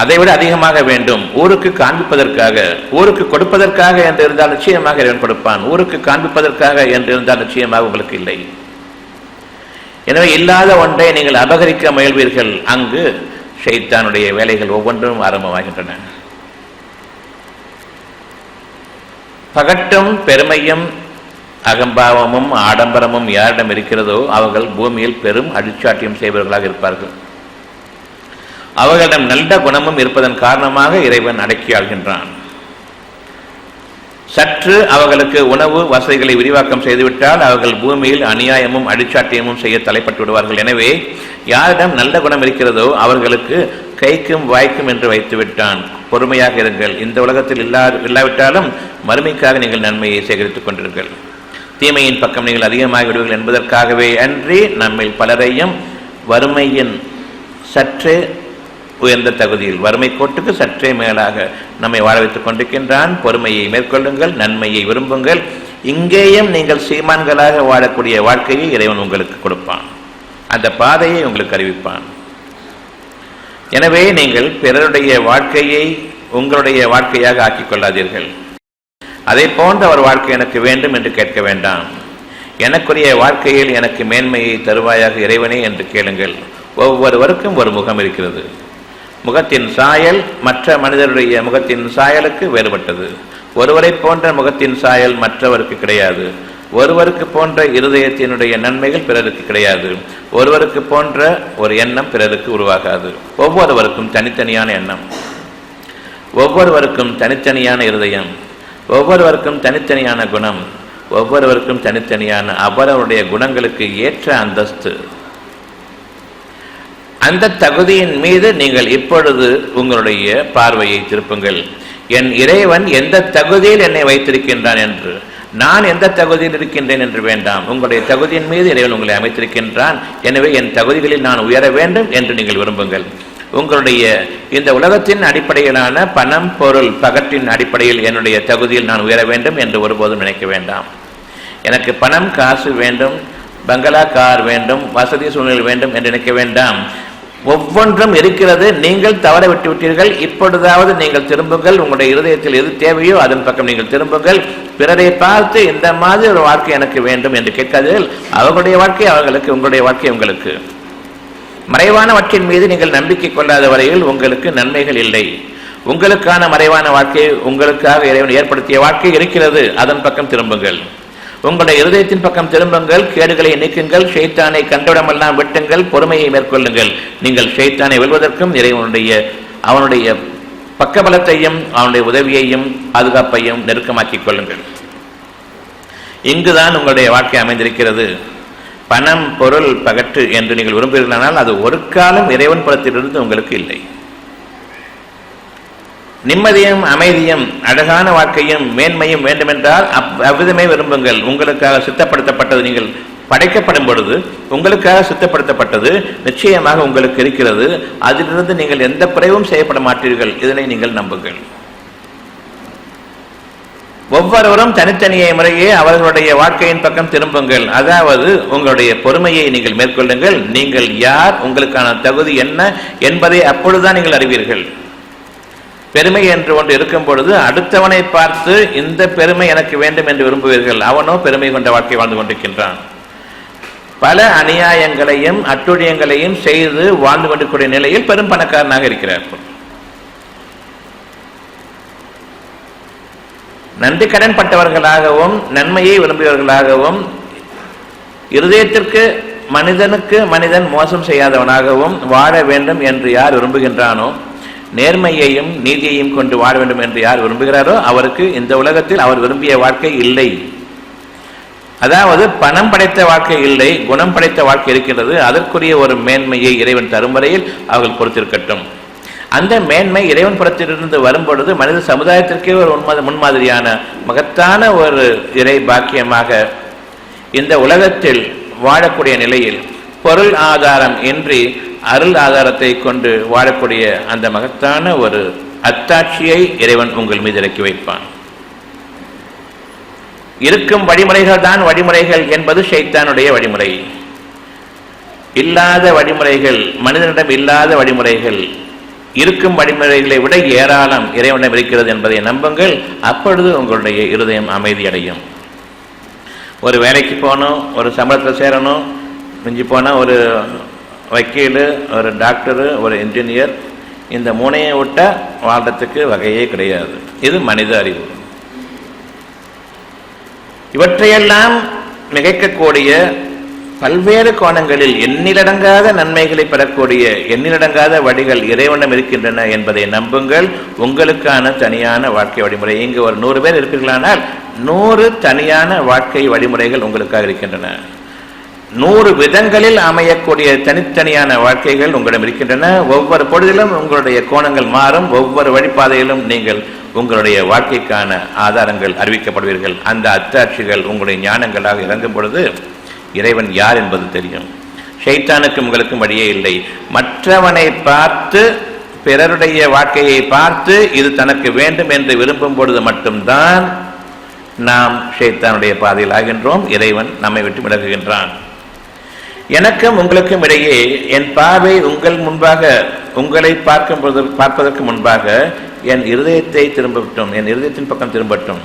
A: அதைவிட அதிகமாக வேண்டும். ஊருக்கு காண்பிப்பதற்காக, ஊருக்கு கொடுப்பதற்காக என்று இருந்தால் நிச்சயமாக இறைவன் கொடுப்பான். ஊருக்கு காண்பிப்பதற்காக என்று இருந்தால் நிச்சயமாக உங்களுக்கு இல்லை. எனவே இல்லாத ஒன்றை நீங்கள் அபகரிக்க முயல்வீர்கள். அங்கு ஷைத்தானுடைய வேலைகள் ஒவ்வொன்றும் ஆரம்பமாகின்றன. பகட்டும் பெருமையும் அகம்பாவமும் ஆடம்பரமும் யாரிடம் இருக்கிறதோ அவர்கள் பூமியில் பெரும் அடிச்சாட்டியம் செய்பவர்களாக இருப்பார்கள். அவர்களிடம் நல்ல குணமும் இருப்பதன் காரணமாக இறைவன் அடக்கி ஆள்கின்றான். சற்று அவர்களுக்கு உணவு வசதிகளை விரிவாக்கம் செய்துவிட்டால் அவர்கள் பூமியில் அநியாயமும் அடிச்சாட்டியமும் செய்ய தலைப்பட்டு விடுவார்கள். எனவே யாரிடம் நல்ல குணம் இருக்கிறதோ அவர்களுக்கு கைக்கும் வாய்க்கும் என்று வைத்து விட்டான். பொறுமையாக இருங்கள். இந்த உலகத்தில் இல்லாவிட்டாலும் மறுமைக்காக நீங்கள் நன்மையை சேகரித்துக் கொண்டிருங்கள். தீமையின் பக்கம் நீங்கள் அதிகமாக விடுவீர்கள் என்பதற்காகவே அன்றி நம்மில் பலரையும் வறுமையின் சற்றே உயர்ந்த தகுதியில், வறுமை கோட்டுக்கு சற்றே மேலாக நம்மை வாழ வைத்துக் கொண்டிருக்கின்றான். பொறுமையை மேற்கொள்ளுங்கள், நன்மையை விரும்புங்கள். இங்கேயும் நீங்கள் சீமான்களாக வாழக்கூடிய வாழ்க்கையை இறைவன் உங்களுக்கு கொடுப்பான். அந்த பாதையை உங்களுக்கு அறிவிப்பான். எனவே நீங்கள் பிறருடைய வாழ்க்கையை உங்களுடைய வாழ்க்கையாக ஆக்கிக் கொள்ளாதீர்கள். அதை போன்ற ஒரு வாழ்க்கை எனக்கு வேண்டும் என்று கேட்க வேண்டாம். எனக்குரிய வாழ்க்கையில் எனக்கு மேன்மையை தருவாயாக இறைவனே என்று கேளுங்கள். ஒவ்வொருவருக்கும் ஒரு முகம் இருக்கிறது. முகத்தின் சாயல் மற்ற மனிதருடைய முகத்தின் சாயலுக்கு வேறுபட்டது. ஒருவரை போன்ற முகத்தின் சாயல் மற்றவருக்கு கிடையாது. ஒருவருக்கு போன்ற இருதயத்தினுடைய நன்மைகள் பிறருக்கு கிடையாது. ஒருவருக்கு போன்ற ஒரு எண்ணம் பிறருக்கு உருவாகாது. ஒவ்வொருவருக்கும் தனித்தனியான எண்ணம், ஒவ்வொருவருக்கும் தனித்தனியான இருதயம், ஒவ்வொருவருக்கும் தனித்தனியான குணம், ஒவ்வொருவருக்கும் தனித்தனியான அவரவருடைய குணங்களுக்கு ஏற்ற அந்தஸ்து. அந்த தகுதியின் மீது நீங்கள் இப்பொழுது உங்களுடைய பார்வையை திருப்புங்கள். என் இறைவன் எந்த தகுதியில் என்னை வைத்திருக்கின்றான் என்று, நான் எந்த தகுதியில் இருக்கின்றேன் என்று வேண்டாம். உங்களுடைய தகுதியின் மீது இறைவன் உங்களை அமைத்திருக்கின்றான். எனவே என் தகுதிகளில் நான் உயர வேண்டும் என்று நீங்கள் விரும்புங்கள். உங்களுடைய இந்த உலகத்தின் அடிப்படையிலான பணம், பொருள், பகட்டின் அடிப்படையில் என்னுடைய தகுதியில் நான் உயர வேண்டும் என்று ஒருபோதும் நினைக்க வேண்டாம். எனக்கு பணம், காசு வேண்டும், பங்களா, கார் வேண்டும், வசதி சூழ்நிலை வேண்டும் என்று நினைக்க வேண்டாம். ஒவ்வொன்றும் இருக்கிறது. நீங்கள் தவற விட்டு விட்டீர்கள். இப்பொழுதாவது நீங்கள் திரும்புங்கள். உங்களுடைய இருதயத்தில் எது தேவையோ அதன் பக்கம் நீங்கள் திரும்புங்கள். பிறரை பார்த்து இந்த மாதிரி ஒரு வாழ்க்கை எனக்கு வேண்டும் என்று கேட்காதீர்கள். அவர்களுடைய வாழ்க்கை அவர்களுக்கு, உங்களுடைய வாழ்க்கை உங்களுக்கு. மறைவானவற்றின் மீது நீங்கள் நம்பிக்கை கொள்ளாத வரையில் உங்களுக்கு நன்மைகள் இல்லை. உங்களுக்கான மறைவான வாழ்க்கை, உங்களுக்காக இறைவன் ஏற்படுத்திய வாழ்க்கை இருக்கிறது. அதன் பக்கம் திரும்புங்கள். உங்களுடைய இருதயத்தின் பக்கம் திரும்புங்கள். கேடுகளை நீக்குங்கள். ஷைத்தானை கண்டவிடமெல்லாம் வெட்டுங்கள். பொறுமையை மேற்கொள்ளுங்கள். நீங்கள் ஷைத்தானை வெல்வதற்கும் இறைவனுடைய அவனுடைய பக்கபலத்தையும் அவனுடைய உதவியையும் பாதுகாப்பையும் நெருக்கமாக்கிக் கொள்ளுங்கள். இங்குதான் உங்களுடைய வாழ்க்கை அமைந்திருக்கிறது. பணம், பொருள், பகட்டு என்று நீங்கள் விரும்புகிறீர்களானால் அது ஒரு காலம் இறைவன் புறத்திலிருந்து உங்களுக்கு இல்லை. நிம்மதியும் அமைதியும் அழகான வாழ்க்கையும் மேன்மையும் வேண்டுமென்றால் அவ்விதமே விரும்புங்கள். உங்களுக்காக சித்தப்படுத்தப்பட்டது, நீங்கள் படைக்கப்படும் பொழுது உங்களுக்காக சித்தப்படுத்தப்பட்டது நிச்சயமாக உங்களுக்கு இருக்கிறது. அதிலிருந்து நீங்கள் எந்த குறைவும் செய்யப்பட மாட்டீர்கள். இதனை நீங்கள் நம்புங்கள். ஒவ்வொருவரும் தனித்தனியே முறையே அவர்களுடைய வாழ்க்கையின் பக்கம் திரும்புங்கள். அதாவது உங்களுடைய பொறுமையை நீங்கள் மேற்கொள்ளுங்கள். நீங்கள் யார், உங்களுக்கான தகுதி என்ன என்பதை அப்பொழுதுதான் நீங்கள் அறிவீர்கள். பெருமை என்று ஒன்று இருக்கும் பொழுது அடுத்தவனை பார்த்து இந்த பெருமை எனக்கு வேண்டும் என்று விரும்புவீர்கள். அவனோ பெருமை கொண்ட வாழ்க்கை வாழ்ந்து கொண்டிருக்கின்றான். பல அநியாயங்களையும் அட்டுழியங்களையும் செய்து வாழ்ந்து கொண்டிருக்கிற நிலையில் பெரும் பணக்காரனாக இருக்கிறார். நன்றி கடன் பட்டவர்களாகவும் நன்மையை விரும்பியவர்களாகவும் இருதயத்திற்கு மனிதனுக்கு மனிதன் மோசம் செய்யாதவனாகவும் வாழ வேண்டும் என்று யார் விரும்புகின்றானோ, நேர்மையையும் நீதியையும் கொண்டு வாழ வேண்டும் என்று யார் விரும்புகிறாரோ அவருக்கு இந்த உலகத்தில் அவர் விரும்பிய வாழ்க்கை இல்லை. அதாவது பணம் படைத்த வாழ்க்கை இல்லை, குணம் படைத்த வாழ்க்கை இருக்கிறது. அதற்குரிய ஒரு மேன்மையை இறைவன் தரும் வரையில் அவர்கள் பொறுத்திருக்கட்டும். அந்த மேன்மை இறைவன் புறத்திலிருந்து வரும்பொழுது மனித சமுதாயத்திற்கே ஒரு முன்மாதிரியான மகத்தான ஒரு இறை பாக்கியமாக இந்த உலகத்தில் வாழக்கூடிய நிலையில் பொருள் ஆதாரம் இன்றி அருள் ஆதாரத்தை கொண்டு வாழக்கூடிய அந்த மகத்தான ஒரு அத்தாட்சியை இறைவன் உங்கள் மீது இறக்கி வைப்பான். இருக்கும் வழிமுறைகள் தான் வழிமுறைகள் என்பது ஷைத்தானுடைய வழிமுறை. இல்லாத வழிமுறைகள், மனிதனிடம் இல்லாத வழிமுறைகள், இருக்கும் வழிமுறைகளை விட ஏராளம் இறைவனிடம் இருக்கிறது என்பதை நம்புங்கள். அப்பொழுது உங்களுடைய இருதயம் அமைதியடையும். ஒரு வேலைக்கு போகணும், ஒரு சம்பளத்தில் சேரணும், மிஞ்சி போனால் ஒரு வக்கீல், ஒரு டாக்டரு, ஒரு இன்ஜினியர், இந்த மூணையை விட்டால் வாழ்றதுக்கு வகையே கிடையாது. இது மனித அறிவு. இவற்றையெல்லாம் மிகைக்கக்கூடிய பல்வேறு கோணங்களில் எண்ணிலடங்காத நன்மைகளை பெறக்கூடிய எண்ணிலடங்காத வழிகள் இறைவனம் இருக்கின்றன என்பதை நம்புங்கள். உங்களுக்கான தனியான வாழ்க்கை வழிமுறை. இங்கு ஒரு 100 பேர் இருப்பீர்களானால் 100 தனியான வாழ்க்கை வழிமுறைகள் உங்களுக்காக இருக்கின்றன. 100 விதங்களில் அமையக்கூடிய தனித்தனியான வாழ்க்கைகள் உங்களிடம் இருக்கின்றன. ஒவ்வொரு பொழுதிலும் உங்களுடைய கோணங்கள் மாறும். ஒவ்வொரு வழிபாதையிலும் நீங்கள் உங்களுடைய வாழ்க்கைக்கான ஆதாரங்கள் அறிவிக்கப்படுவீர்கள். அந்த அத்தாட்சிகள் உங்களுடைய ஞானங்களாக இறங்கும் பொழுது இறைவன் யார் என்பது தெரியும். ஷைத்தானுக்கும் உங்களுக்கும் வழியே இல்லை. மற்றவனை பார்த்து, பிறருடைய வாழ்க்கையை பார்த்து இது தனக்கு வேண்டும் என்று விரும்பும் பொழுது மட்டும்தான் நாம் ஷைத்தானுடைய பாதையில் ஆகின்றோம். இறைவன் நம்மை விட்டு விலகுகின்றான். எனக்கும் உங்களுக்கும் இடையே என் பார்வை உங்கள் முன்பாக, உங்களை பார்ப்பதற்கு முன்பாக என் இருதயத்தை திரும்பட்டும், என் இருதயத்தின் பக்கம் திரும்பட்டும்.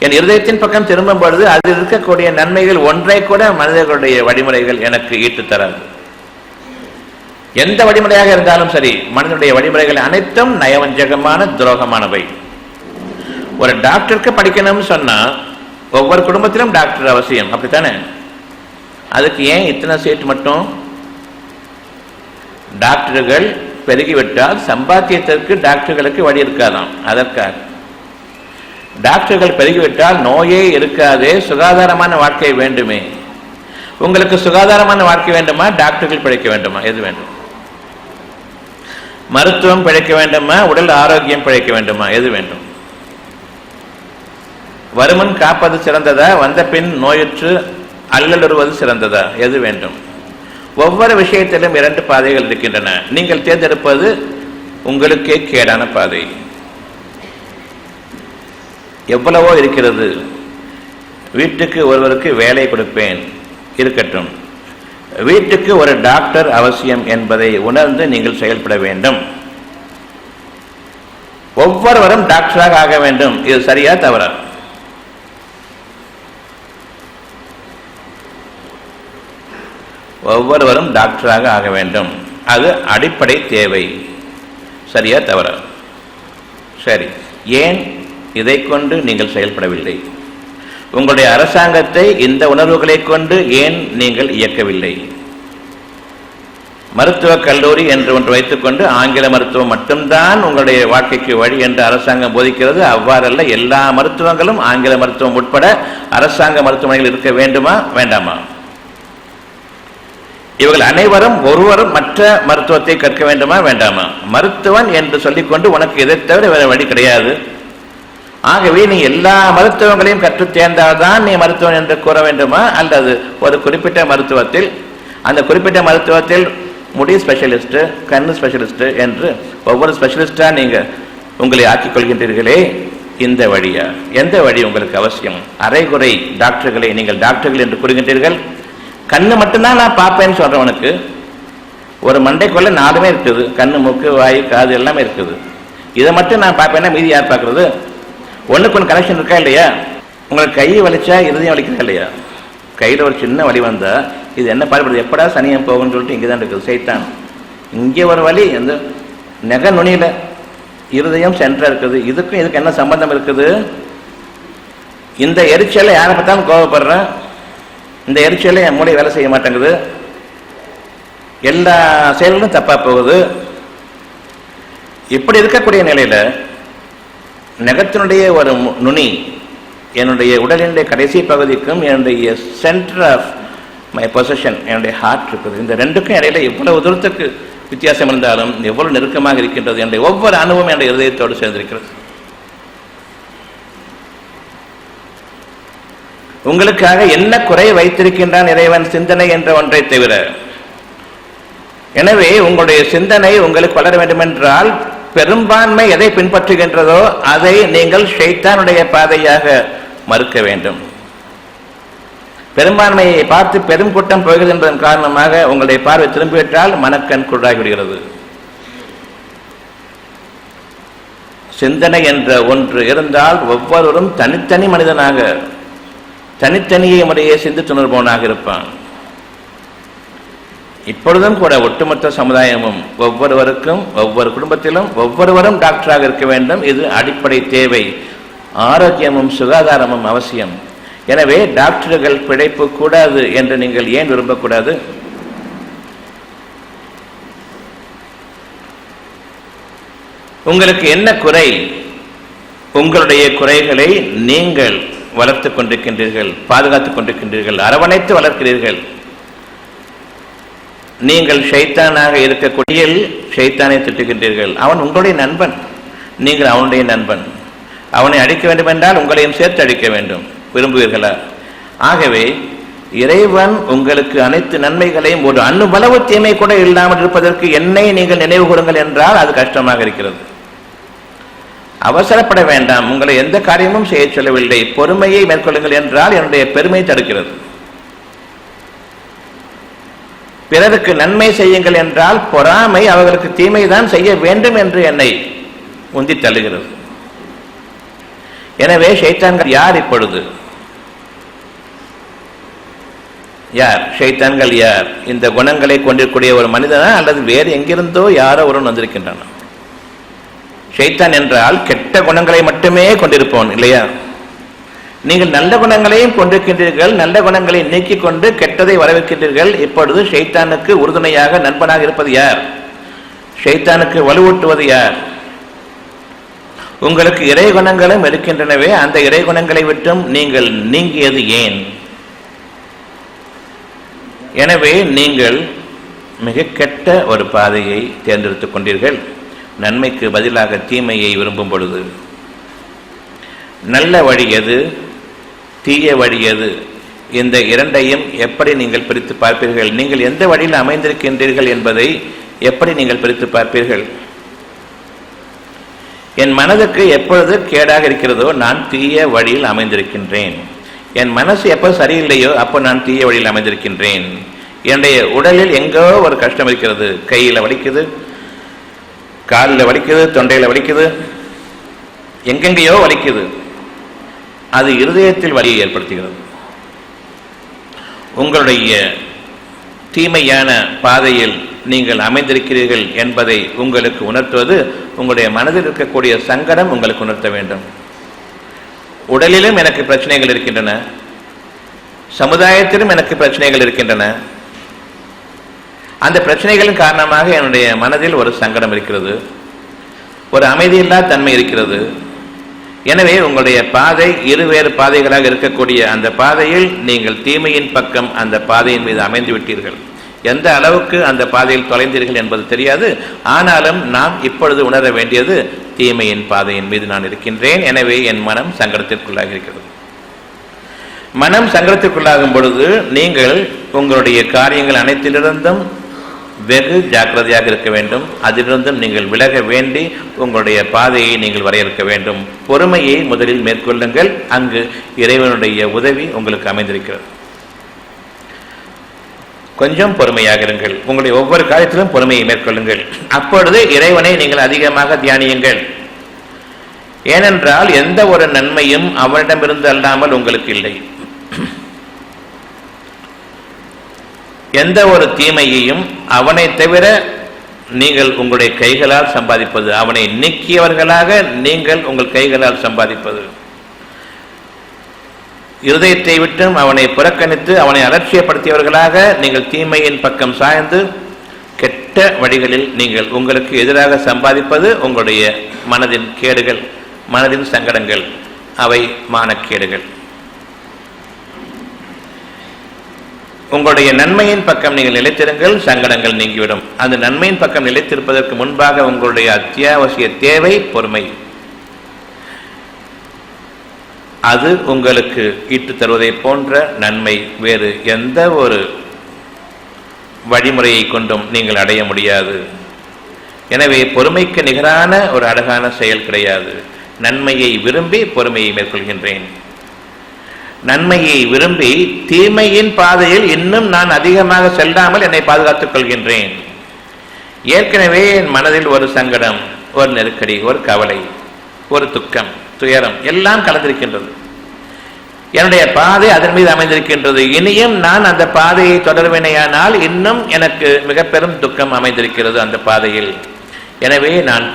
A: என் இருதயத்தின் பக்கம் திரும்பும் பொழுது அதில் இருக்கக்கூடிய நன்மைகள் ஒன்றை கூட மனிதர்களுடைய வழிமுறைகள் எனக்கு ஈட்டு தராது. எந்த வழிமுறையாக இருந்தாலும் சரி, மனிதனுடைய வழிமுறைகள் அனைத்தும் நயவஞ்சகமான, துரோகமானவை. ஒரு டாக்டருக்கு படிக்கணும்னு சொன்னா ஒவ்வொரு குடும்பத்திலும் டாக்டர் அவசியம், அப்படித்தானே? அதுக்கு ஏன் இத்தனை சீட் மட்டும்? டாக்டர்கள் பெருகிவிட்டால் சம்பாத்தியத்திற்கு டாக்டர்களுக்கு வழி இருக்காதாம். அதற்காக டாக்டர்கள் பெருகிவிட்டால் நோயே இருக்காதே, சுகாதாரமான வாழ்க்கை வேண்டுமே. உங்களுக்கு சுகாதாரமான வாழ்க்கை வேண்டுமா, டாக்டர்கள் பிழைக்க வேண்டுமா? எது வேண்டும்? மருத்துவம் பிழைக்க வேண்டுமா, உடல் ஆரோக்கியம் பிழைக்க வேண்டுமா? எது வேண்டும்? வருமன் காப்பது சிறந்ததா, வந்த பின் நோயுற்று அல்லலுறுவது சிறந்ததா? எது வேண்டும்? ஒவ்வொரு விஷயத்திலும் 2 பாதைகள் இருக்கின்றன. நீங்கள் தேர்ந்தெடுப்பது உங்களுக்கே கேடான பாதை. எவ்வளவோ இருக்கிறது. வீட்டுக்கு ஒருவருக்கு வேலை கொடுப்பேன், இருக்கட்டும். வீட்டுக்கு ஒரு டாக்டர் அவசியம் என்பதை உணர்ந்து நீங்கள் செயல்பட வேண்டும். ஒவ்வொருவரும் டாக்டராக ஆக வேண்டும். இது சரியா தவறா? ஒவ்வொருவரும் டாக்டராக ஆக வேண்டும். அது அடிப்படை தேவை. சரியா தவறா? சரி, ஏன் இதை கொண்டு நீங்கள் செயல்படவில்லை? உங்களுடைய அரசாங்கத்தை இந்த உணர்வுகளை கொண்டு ஏன் நீங்கள் இயக்கவில்லை? மருத்துவக் கல்லூரி என்று ஒன்று வைத்துக்கொண்டு ஆங்கில மருத்துவம் மட்டும்தான் உங்களுடைய வாழ்க்கைக்கு வழி என்று அரசாங்கம் போதிக்கிறது. அவ்வாறல்ல, எல்லா மருத்துவங்களும் ஆங்கில மருத்துவம் உட்பட அரசாங்க மருத்துவமனைகள் இருக்க வேண்டுமா வேண்டாமா? இவர்கள் அனைவரும் ஒருவரும் மற்ற மருத்துவத்தை கற்க வேண்டுமா வேண்டாமா? மருத்துவன் என்று சொல்லிக்கொண்டு உனக்கு இதை தவிர வேறு வழி கிடையாது. ஆகவே நீ எல்லா மருத்துவங்களையும் கற்றுத் தேர்ந்தால்தான் நீ மருத்துவன் என்று கூற வேண்டுமா? அல்லது ஒரு குறிப்பிட்ட மருத்துவத்தில், அந்த குறிப்பிட்ட மருத்துவத்தில் முடி ஸ்பெஷலிஸ்ட், கண்ணு ஸ்பெஷலிஸ்ட் என்று ஒவ்வொரு ஸ்பெஷலிஸ்டா நீங்க உங்களை ஆக்கிக் கொள்கின்றீர்களே, இந்த வழியா? எந்த வழி உங்களுக்கு அவசியம்? அரைகுறை டாக்டர்களை நீங்கள் டாக்டர்கள் என்று கூறுகின்றீர்கள். கண்ணு மட்டும்தான் நான் பார்ப்பேன்னு சொல்றவனுக்கு ஒரு மண்டைக்குள்ள 4மே இருக்குது. கண்ணு, மூக்கு, வாய், காது எல்லாமே இருக்குது. இதை மட்டும் நான் பார்ப்பேன்னா மீதி யார் பார்க்கறது? ஒன்றுக்கு ஒன்று கனெக்ஷன் இருக்கா இல்லையா? உங்களுக்கு கை வலிச்சா இருதயம் வலிக்கிறதா இல்லையா? கையில் ஒரு சின்ன வலி வந்தா இது என்ன பாடுபடுது, எப்படா சனியம் போகும்னு சொல்லிட்டு இங்கே தான் இருக்குது சைத்தான். இங்கே ஒரு வலி அந்த நெக நுனியில இருதயம் சென்டரா இருக்குது. இதுக்கும் இதுக்கு என்ன சம்பந்தம் இருக்குது? இந்த எரிச்சலை யாரை பார்த்தாலும் கோபப்படுறேன். இந்த எரிச்சலை என் மூளை வேலை செய்ய மாட்டேங்குது. எல்லா செயல்களும் தப்பா போகுது. இப்படி இருக்கக்கூடிய நிலையில நெகத்தினுடைய ஒரு நுனி என்னுடைய உடலினுடைய கடைசி பகுதிக்கும் என்னுடைய சென்டர் ஆஃப் மை பொசிஷன் என்னுடைய ஹார்ட் இருக்குது. இந்த ரெண்டுக்கும் இடையில எவ்வளவு தூரத்துக்கு வித்தியாசம் இருந்தாலும் எவ்வளவு நெருக்கமாக இருக்கின்றது. என்னுடைய ஒவ்வொரு அணுவும் என்னுடைய இருதயத்தோடு சேர்ந்திருக்கிறது. உங்களுக்காக என்ன குறை வைத்திருக்கின்றான் இறைவன்? சிந்தனை என்ற ஒன்றை தவிர. எனவே உங்களுடைய சிந்தனை உங்களுக்கு வளர வேண்டும் என்றால் பெரும்பான்மை எதை பின்பற்றுகின்றதோ அதை நீங்கள் ஷைத்தானுடைய பாதையாக மறுக்க வேண்டும். பெரும்பான்மையை பார்த்து பெரும் கூட்டம் போகிறது என்பதன் காரணமாக உங்களுடைய பார்வை திரும்பிவிட்டால் மனக்கண் குருடாகிவிடுகிறது. சிந்தனை என்ற ஒன்று இருந்தால் ஒவ்வொருவரும் தனித்தனி மனிதனாக தனித்தனியை முறையே சிந்தித்துணர்பவனாக இருப்பான். இப்பொழுதும் கூட ஒட்டுமொத்த சமுதாயமும் ஒவ்வொருவருக்கும் ஒவ்வொரு குடும்பத்திலும் ஒவ்வொருவரும் டாக்டராக இருக்க வேண்டும். இது அடிப்படை தேவை. ஆரோக்கியமும் சுகாதாரமும் அவசியம். எனவே டாக்டர்கள் பிழைப்பு கூடாது என்று நீங்கள் ஏன் விரும்பக்கூடாது? உங்களுக்கு என்ன குறை? உங்களுடைய குறைகளை நீங்கள் வளர்த்துக் கொண்டிருக்கின்றீர்கள், பாதுகாத்துக் கொண்டிருக்கின்றீர்கள், அரவணைத்து வளர்க்கிறீர்கள். நீங்கள் ஷைத்தானாக இருக்கக்கூடிய ஷைத்தானை திட்டுகின்றீர்கள். அவன் உங்களுடைய நண்பன், நீங்கள் அவனுடைய நண்பன். அவனை அழிக்க வேண்டும் என்றால் உங்களையும் சேர்த்து அழிக்க வேண்டும். விரும்புவீர்களா? ஆகவே இறைவன் உங்களுக்கு அனைத்து நன்மைகளையும் ஒரு அணுவளவு தீமை கூட இல்லாமல் இருப்பதற்கு என்னை நீங்கள் நினைவு கூறுங்கள் என்றால் அது கஷ்டமாக இருக்கிறது. அவசரப்பட வேண்டாம், உங்களை எந்த காரியமும் செய்ய சொல்லவில்லை, பொறுமையை மேற்கொள்ளுங்கள் என்றால் என்னுடைய பெருமை தடுக்கிறது. பிறருக்கு நன்மை செய்யுங்கள் என்றால் பொறாமை அவர்களுக்கு தீமைதான் செய்ய வேண்டும் என்று என்னை உந்தி தள்ளுகிறது. எனவே ஷைத்தான்கள் யார்? இப்பொழுது யார் ஷைத்தான்கள்? யார்? இந்த குணங்களை கொண்டிருக்கூடிய ஒரு மனிதனா அல்லது வேறு எங்கிருந்தோ யாரோ ஒருவன் வந்திருக்கின்றன? ஷைத்தான் என்றால் கெட்ட குணங்களை மட்டுமே கொண்டிருப்பவன் இல்லையா? நீங்கள் நல்ல குணங்களையும் கொண்டிருக்கின்றீர்கள். நல்ல குணங்களை நீக்கிக் கொண்டு கெட்டதை வரவேற்கின்றீர்கள். இப்பொழுது ஷைத்தானுக்கு உறுதுணையாக நண்பனாக இருப்பது யார்? ஷைத்தானுக்கு வலுவூட்டுவது யார்? உங்களுக்கு இறை குணங்களும் இருக்கின்றனவே, அந்த இறை குணங்களை விட்டும் நீங்கள் நீங்கியது ஏன்? எனவே நீங்கள் மிக கெட்ட ஒரு பாதையை தேர்ந்தெடுத்துக் கொண்டீர்கள். நன்மைக்கு பதிலாக தீமையை விரும்பும் பொழுது நல்ல வழி எது, தீய வழி எது? இந்த இரண்டையும் எப்படி நீங்கள் பிரித்து பார்ப்பீர்கள்? நீங்கள் எந்த வழியில் அமைந்திருக்கின்றீர்கள் என்பதை எப்படி நீங்கள் பிரித்து பார்ப்பீர்கள்? என் மனதுக்கு எப்பொழுது கேடாக இருக்கிறதோ நான் தீய வழியில் அமைந்திருக்கின்றேன். என் மனசு எப்போ சரியில்லையோ அப்போ நான் தீய வழியில் அமைந்திருக்கின்றேன். என்னுடைய உடலில் எங்கோ ஒரு கஷ்டம் இருக்கிறது, கையில் வலிக்குது, காலில் வலிக்குது, தொண்டையில் வலிக்குது, எங்கெங்கேயோ வலிக்குது. அது இருதயத்தில் வலியை ஏற்படுத்துகிறது. உங்களுடைய தீமையான பாதையில் நீங்கள் அமைந்திருக்கிறீர்கள் என்பதை உங்களுக்கு உணர்த்துவது உங்களுடைய மனதில் இருக்கக்கூடிய சங்கடம் உங்களுக்கு உணர்த்த வேண்டும். உடலிலும் எனக்கு பிரச்சனைகள் இருக்கின்றன, சமுதாயத்திலும் எனக்கு பிரச்சனைகள் இருக்கின்றன. அந்த பிரச்சனைகளின் காரணமாக என்னுடைய மனதில் ஒரு சங்கடம் இருக்கிறது, ஒரு அமைதியில்லா தன்மை இருக்கிறது. எனவே உங்களுடைய பாதை இருவேறு பாதைகளாக இருக்கக்கூடிய அந்த பாதையில் நீங்கள் தீமையின் பக்கம் அந்த பாதையின் மீது அமைந்து விட்டீர்கள். எந்த அளவுக்கு அந்த பாதையில் தொலைந்தீர்கள் என்பது தெரியாது. ஆனாலும் நாம் இப்பொழுது உணர வேண்டியது தீமையின் பாதையின் மீது நான் இருக்கின்றேன். எனவே என் மனம் சங்கடத்திற்குள்ளாக இருக்கிறது. மனம் சங்கடத்திற்குள்ளாகும் பொழுது நீங்கள் உங்களுடைய காரியங்கள் அனைத்திலிருந்தும் வெகு ஜாக்கிரதையாக இருக்க வேண்டும். அதிலிருந்தும் நீங்கள் விலக வேண்டி உங்களுடைய பாதையை நீங்கள் வரையறுக்க வேண்டும். பொறுமையை முதலில் மேற்கொள்ளுங்கள். அங்கு இறைவனுடைய உதவி உங்களுக்கு அமைந்திருக்கிறது. கொஞ்சம் பொறுமையாக இருங்கள். உங்களுடைய ஒவ்வொரு காரியத்திலும் பொறுமையை மேற்கொள்ளுங்கள். அப்பொழுது இறைவனை நீங்கள் அதிகமாக தியானியுங்கள். ஏனென்றால் எந்த ஒரு நன்மையும் அவனிடமிருந்து அல்லாமல் உங்களுக்கு இல்லை. எந்த ஒரு தீமையையும் அவனை தவிர நீங்கள் உங்களுடைய கைகளால் சம்பாதிப்பது, அவனை நீக்கியவர்களாக நீங்கள் உங்கள் கைகளால் சம்பாதிப்பது, இருதயத்தை விட்டும் அவனை புறக்கணித்து அவனை அலட்சியப்படுத்தியவர்களாக நீங்கள் தீமையின் பக்கம் சாய்ந்து கெட்ட வழிகளில் நீங்கள் உங்களுக்கு எதிராக சம்பாதிப்பது உங்களுடைய மனதின் கேடுகள், மனதின் சங்கடங்கள், அவை மானக்கேடுகள். உங்களுடைய நன்மையின் பக்கம் நீங்கள் நிலைத்திருங்கள், சங்கடங்கள் நீங்கிவிடும். அந்த நன்மையின் பக்கம் நிலைத்திருப்பதற்கு முன்பாக உங்களுடைய அத்தியாவசிய தேவை பொறுமை. அது உங்களுக்கு ஈட்டு தருவதை போன்ற நன்மை வேறு எந்த ஒரு வழிமுறையை கொண்டும் நீங்கள் அடைய முடியாது. எனவே பொறுமைக்கு நிகரான ஒரு அழகான செயல் கிடையாது. நன்மையை விரும்பி பொறுமையை மேற்கொள்கின்றேன். நன்மையை விரும்பி தீமையின் பாதையில் இன்னும் நான் அதிகமாக செல்லாமல் என்னை பாதுகாத்துக் கொள்கின்றேன். ஏற்கனவே என் மனதில் ஒரு சங்கடம், ஒரு நெருக்கடி, ஒரு கவலை, ஒரு துக்கம், துயரம் எல்லாம் கலந்திருக்கின்றது. என்னுடைய பாதை அதன் மீது அமைந்திருக்கின்றது. இனியும் நான் அந்த பாதையை தொடர்வேனேயானால் இன்னும் எனக்கு மிக பெரும் துக்கம் அமைந்திருக்கிறது அந்த பாதையில். எனவே நான்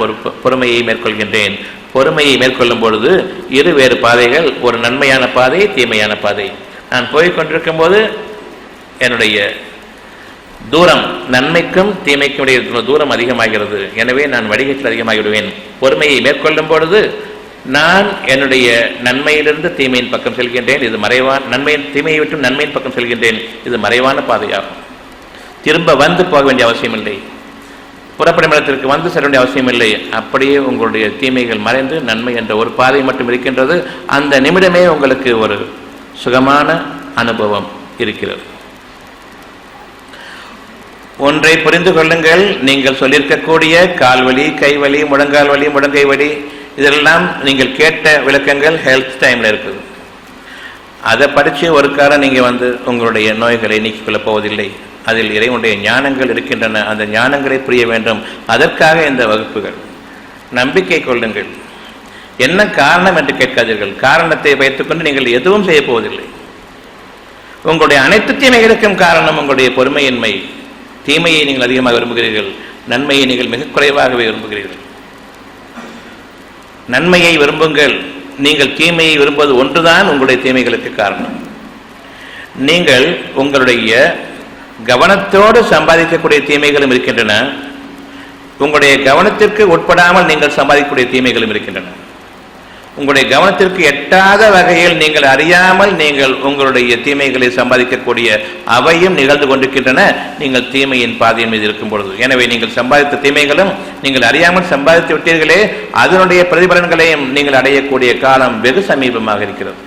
A: பொறுமையை மேற்கொள்கின்றேன். பொறுமையை மேற்கொள்ளும் பொழுது இருவேறு பாதைகள், ஒரு நன்மையான பாதை, தீமையான பாதை. நான் போய்கொண்டிருக்கும் போது என்னுடைய தூரம் நன்மைக்கும் தீமைக்கும் இடையே தூரம் அதிகமாகிறது. எனவே நான் வடிகட்டில் அதிகமாகிவிடுவேன். பொறுமையை மேற்கொள்ளும் பொழுது நான் என்னுடைய நன்மையிலிருந்து தீமையின் பக்கம் செல்கின்றேன். இது மறைவான நன்மையின், தீமையை விட்டு நன்மையின் பக்கம் செல்கின்றேன். இது மறைவான பாதையாகும். திரும்ப வந்து போக வேண்டிய அவசியம் இல்லை. புறப்படும் இடத்திற்கு வந்து செல்ல வேண்டிய அவசியம் இல்லை. அப்படியே உங்களுடைய தீமைகள் மறைந்து நன்மை என்ற ஒரு பாதை மட்டும் இருக்கின்றது. அந்த நிமிடமே உங்களுக்கு ஒரு சுகமான அனுபவம் இருக்கிறது. ஒன்றை புரிந்து கொள்ளுங்கள். நீங்கள் சொல்லியிருக்கக்கூடிய கால்வலி, கைவலி, முழங்கால் வலி, முழங்கை வலி, இதெல்லாம் நீங்கள் கேட்ட விளக்கங்கள் ஹெல்த் டைமில் இருக்குது. அதை படித்து ஒரு காலம் நீங்கள் வந்து உங்களுடைய நோய்களை நீக்கிக் கொள்ளப் போவதில்லை. அதில் இறைவனுடைய ஞானங்கள் இருக்கின்றன. அந்த ஞானங்களை புரிய வேண்டும். அதற்காக இந்த வகுப்புகள். நம்பிக்கை கொள்ளுங்கள். என்ன காரணம் என்று கேட்காதீர்கள். காரணத்தை வைத்துக்கொண்டு நீங்கள் எதுவும் செய்ய போவதில்லை. உங்களுடைய அனைத்து தீமைகளுக்கும் காரணம் உங்களுடைய பொறுமையின்மை. தீமையை நீங்கள் அதிகமாக விரும்புகிறீர்கள், நன்மையை நீங்கள் மிக குறைவாகவே விரும்புகிறீர்கள். நன்மையை விரும்புங்கள். நீங்கள் தீமையை விரும்புவது ஒன்றுதான் உங்களுடைய தீமைகளுக்கு காரணம். நீங்கள் உங்களுடைய கவனத்தோடு சம்பாதிக்கக்கூடிய தீமைகளும் இருக்கின்றன. உங்களுடைய கவனத்திற்கு உட்படாமல் நீங்கள் சம்பாதிக்கக்கூடிய தீமைகளும் இருக்கின்றன. உங்களுடைய கவனத்திற்கு எட்டாத வகையில் நீங்கள் அறியாமல் நீங்கள் உங்களுடைய தீமைகளை சம்பாதிக்கக்கூடிய அவையும் நிகழ்ந்து கொண்டிருக்கின்றன நீங்கள் தீமையின் பாதையின் மீது இருக்கும் பொழுது. எனவே நீங்கள் சம்பாதித்த தீமைகளும் நீங்கள் அறியாமல் சம்பாதித்து விட்டீர்களே, அதனுடைய பிரதிபலன்களையும் நீங்கள் அடையக்கூடிய காலம் வெகு சமீபமாக இருக்கிறது.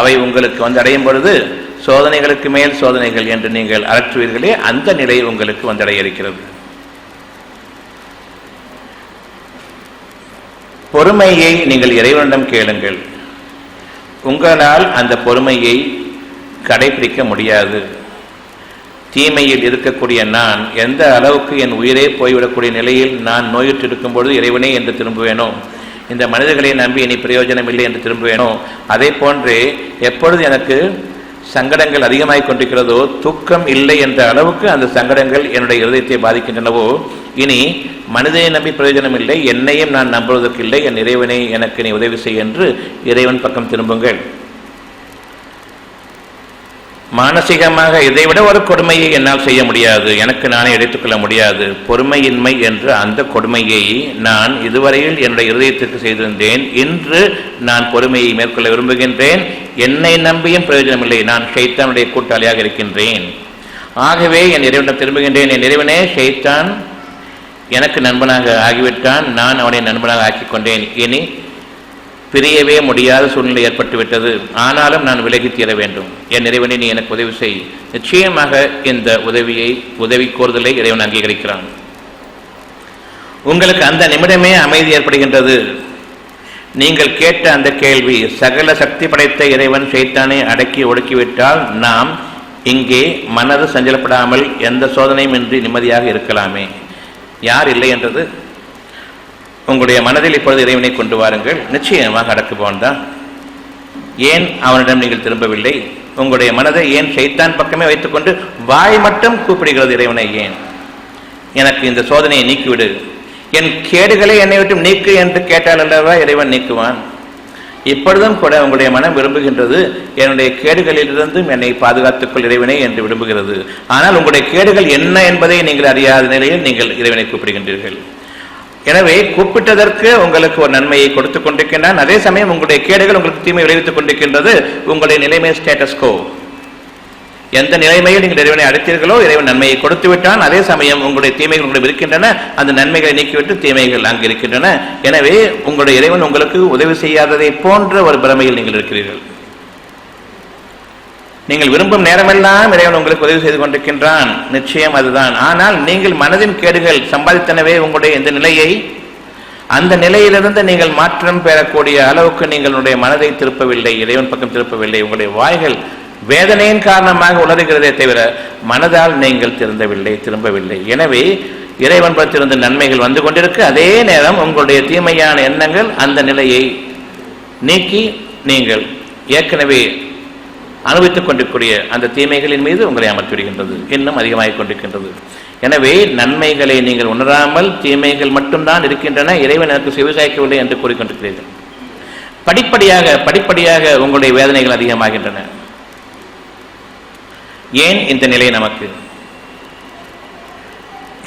A: அவை உங்களுக்கு வந்து அடையும் பொழுது சோதனைகளுக்கு மேல் சோதனைகள் என்று நீங்கள் அலற்றுவீர்களே, அந்த நிலை உங்களுக்கு வந்தடைய இருக்கிறது. பொறுமையை நீங்கள் இறைவனிடம் கேளுங்கள். உங்களால் அந்த பொறுமையை கடைபிடிக்க முடியாது. தீமையில் இருக்கக்கூடிய நான் எந்த அளவுக்கு என் உயிரே போய்விடக்கூடிய நிலையில் நான் நோயுற்று இருக்கும் பொழுது இறைவனே என்று திரும்புவேனோ, இந்த மனிதர்களை நம்பி இனி பிரயோஜனம் இல்லை என்று திரும்புவேனோ, அதே போன்றே எப்பொழுது எனக்கு சங்கடங்கள் அதிகமாகிக் கொண்டிருக்கிறதோ, தூக்கம் இல்லை என்ற அளவுக்கு அந்த சங்கடங்கள் என்னுடைய இருதயத்தை பாதிக்கின்றனவோ, இனி மனிதனை நம்பி பிரயோஜனம் இல்லை, என்னையும் நான் நம்புவதற்கு இல்லை, என் இறைவனை எனக்கு நீ உதவி செய் என்று இறைவன் பக்கம் திரும்புங்கள். மானசீகமாக இதைவிட ஒரு கொடுமையை என்னால் செய்ய முடியாது, எனக்கு நானே எடுத்துக்கொள்ள முடியாது. பொறுமையின்மை என்ற அந்த கொடுமையை நான் இதுவரையில் என்னுடைய இருதயத்திற்கு செய்திருந்தேன். இன்று நான் பொறுமையை மேற்கொள்ள விரும்புகின்றேன். என்னை நம்பியும் பிரயோஜனமில்லை, நான் ஷைத்தானுடைய கூட்டாளியாக இருக்கின்றேன். ஆகவே என் இறைவனிடம் திரும்புகின்றேன். என் இறைவனே, ஷைத்தான் எனக்கு நண்பனாக ஆகிவிட்டான், நான் அவனை நண்பனாக ஆக்கிக் கொண்டேன். இனி பிரியவே முடியாத சூழ்நிலை ஏற்பட்டுவிட்டது. ஆனாலும் நான் விலகி தீர வேண்டும். என் இறைவனை நீ எனக்கு உதவி செய். நிச்சயமாக இந்த உதவி கோருதலை இறைவன் அங்கீகரிக்கிறான். உங்களுக்கு அந்த நிமிடமே அமைதி ஏற்படுகின்றது. நீங்கள் கேட்ட அந்த கேள்வி, சகல சக்தி படைத்த இறைவன் ஷைத்தானை அடக்கி ஒடுக்கிவிட்டால் நாம் இங்கே மனது சஞ்சலப்படாமல் எந்த சோதனையும் இன்றி நிம்மதியாக இருக்கலாமே. யார் இல்லை என்றது? உங்களுடைய மனதில் இப்பொழுது இறைவனை கொண்டு வாருங்கள். நிச்சயமாக அடக்குபவன் தான். ஏன் அவனிடம் நீங்கள் திரும்பவில்லை? உங்களுடைய மனதை ஏன் ஷைத்தான் பக்கமே வைத்துக்கொண்டு வாய் மட்டும் கூப்பிடுகிறது இறைவனை? ஏன் எனக்கு இந்த சோதனையை நீக்கிவிடு, என் கேடுகளை என்னை விட்டு நீக்கு என்று கேட்டால் அல்லவா இறைவன் நீக்குவான். இப்பொழுதும் கூட உங்களுடைய மனம் விரும்புகின்றது, என்னுடைய கேடுகளிலிருந்தும் என்னை பாதுகாத்துக்கொள் இறைவனை என்று விரும்புகிறது. ஆனால் உங்களுடைய கேடுகள் என்ன என்பதை நீங்கள் அறியாத நிலையில் நீங்கள் இறைவனை கூப்பிடுகின்றீர்கள். எனவே கூப்பிட்டதற்கு உங்களுக்கு ஒரு நன்மையை கொடுத்துக் கொண்டிருக்கின்றான், அதே சமயம் உங்களுடைய கேடுகள் உங்களுக்கு தீமை விளைவித்துக் கொண்டிருக்கின்றது. உங்களுடைய நிலைமை ஸ்டேட்டஸ்கோ. எந்த நிலைமையில் நீங்கள் இறைவனை அழைத்தீர்களோ இறைவன் நன்மையை கொடுத்து விட்டான், அதே சமயம் உங்களுடைய தீமைகள் உங்களுக்கு இருக்கின்றன, அந்த நன்மைகளை நீக்கிவிட்டு தீமைகள் அங்கு இருக்கின்றன. எனவே உங்களுடைய இறைவன் உங்களுக்கு உதவி செய்யாததை போன்ற ஒரு பிரமையில் நீங்கள் இருக்கிறீர்கள். நீங்கள் விரும்பும் நேரமெல்லாம் இறைவன் உங்களுக்கு உதவி செய்து கொண்டிருக்கின்றான், நிச்சயம் அதுதான். ஆனால் நீங்கள் மனதின் கேடுகள் சம்பாதித்தனவே உங்களுடைய இந்த நிலையை, அந்த நிலையிலிருந்து நீங்கள் மாற்றம் பெறக்கூடிய அளவுக்கு நீங்களுடைய மனதை திருப்பவில்லை, இறைவன் பக்கம் திருப்பவில்லை. உங்களுடைய வாய்கள் வேதனையின் காரணமாக உணர்கிறதே தவிர மனதால் நீங்கள் திரும்பவில்லை. எனவே இறைவன் பற்றிருந்த நன்மைகள் வந்து கொண்டிருக்கு, அதே நேரம் உங்களுடைய தீமையான எண்ணங்கள் அந்த நிலையை நீக்கி நீங்கள் ஏற்கனவே அனுபவித்துக் கொண்டிருக்கூடிய அந்த தீமைகளின் மீது உங்களை அமர்த்திவிடுகின்றது, இன்னும் அதிகமாகிக் கொண்டிருக்கின்றது. எனவே நன்மைகளை நீங்கள் உணராமல் தீமைகள் மட்டும்தான் இருக்கின்றன, இறைவன் எனக்கு செவிசாய்க்கவில்லை என்று கூறிக்கொண்டிருக்கிறீர்கள். படிப்படியாக உங்களுடைய வேதனைகள் அதிகமாகின்றன. ஏன் இந்த நிலை நமக்கு?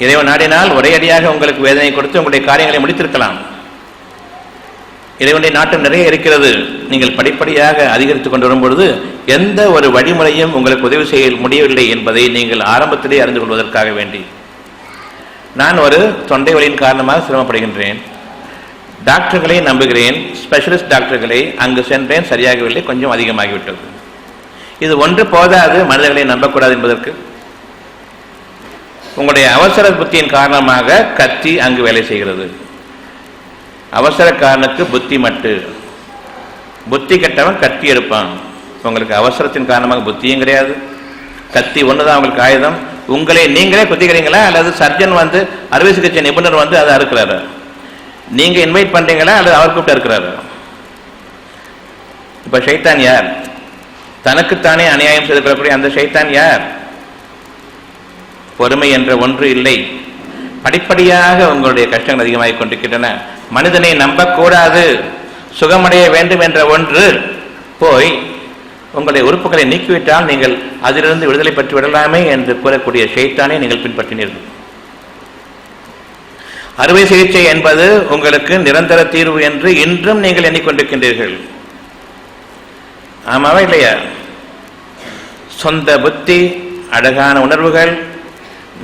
A: இறைவன் நாடினால் ஒரே அடியாக உங்களுக்கு வேதனை கொடுத்து உங்களுடைய காரியங்களை முடித்திருக்கலாம். இறைவனுடைய நாட்டம் நிறைய இருக்கிறது. நீங்கள் படிப்படியாக அதிகரித்துக் கொண்டு வரும்பொழுது எந்த ஒரு வழிமுறையும் உங்களுக்கு உதவி செய்ய முடியவில்லை என்பதை நீங்கள் ஆரம்பத்திலே அறிந்து கொள்வதற்காக வேண்டி, நான் ஒரு தொண்டை வலியின் காரணமாக சிரமப்படுகின்றேன், டாக்டர்களை நம்புகிறேன், ஸ்பெஷலிஸ்ட் டாக்டர்களை அங்கு சென்றேன், சரியாகவில்லை, கொஞ்சம் அதிகமாகிவிட்டது. இது ஒன்று போதாது மனிதர்களை நம்பக்கூடாது என்பதற்கு. உங்களுடைய அவசர புத்தியின் காரணமாக கத்தி அங்கு வேலை செய்கிறது. அவசரக்காரனுக்கு புத்தி மட்டு, புத்தி கெட்டவன் கத்தி எடுப்பான். உங்களுக்கு அவசரத்தின் காரணமாக புத்தியும் கிடையாது, கத்தி ஒண்ணுதான் உங்களுக்கு ஆயுதம். உங்களை நீங்களே குத்திக்கிறீங்களா அல்லது சர்ஜன் வந்து அறுவை சிகிச்சை நிபுணர் வந்து அதை அறுக்கிறாரு? நீங்க இன்வைட் பண்றீங்களா அல்லது அவர் கூப்பிட்டு இருக்கிறாரு? இப்ப ஷைத்தான் யார்? தனக்குத்தானே அநியாயம் செய்து கொள்ளக்கூடிய அந்த ஷைத்தான் யார்? பொறுமை என்ற ஒன்று இல்லை. படிப்படியாக உங்களுடைய கஷ்டங்கள் அதிகமாகிக் கொண்டிருக்கின்றன. மனிதனை நம்பக்கூடாது, சுகமடைய வேண்டும் என்ற ஒன்று போய் உங்களுடைய உறுப்புகளை நீக்கிவிட்டால் நீங்கள் அதிலிருந்து விடுதலை பெற்று விடலாமே என்று கூறக்கூடிய ஷைத்தானை நீங்கள் பின்பற்றினீர்கள். அறுவை சிகிச்சை என்பது உங்களுக்கு நிரந்தர தீர்வு என்று இன்றும் நீங்கள் எண்ணிக்கொண்டிருக்கின்றீர்கள். ஆமாவா இல்லையா? சொந்த புத்தி, அழகான உணர்வுகள்,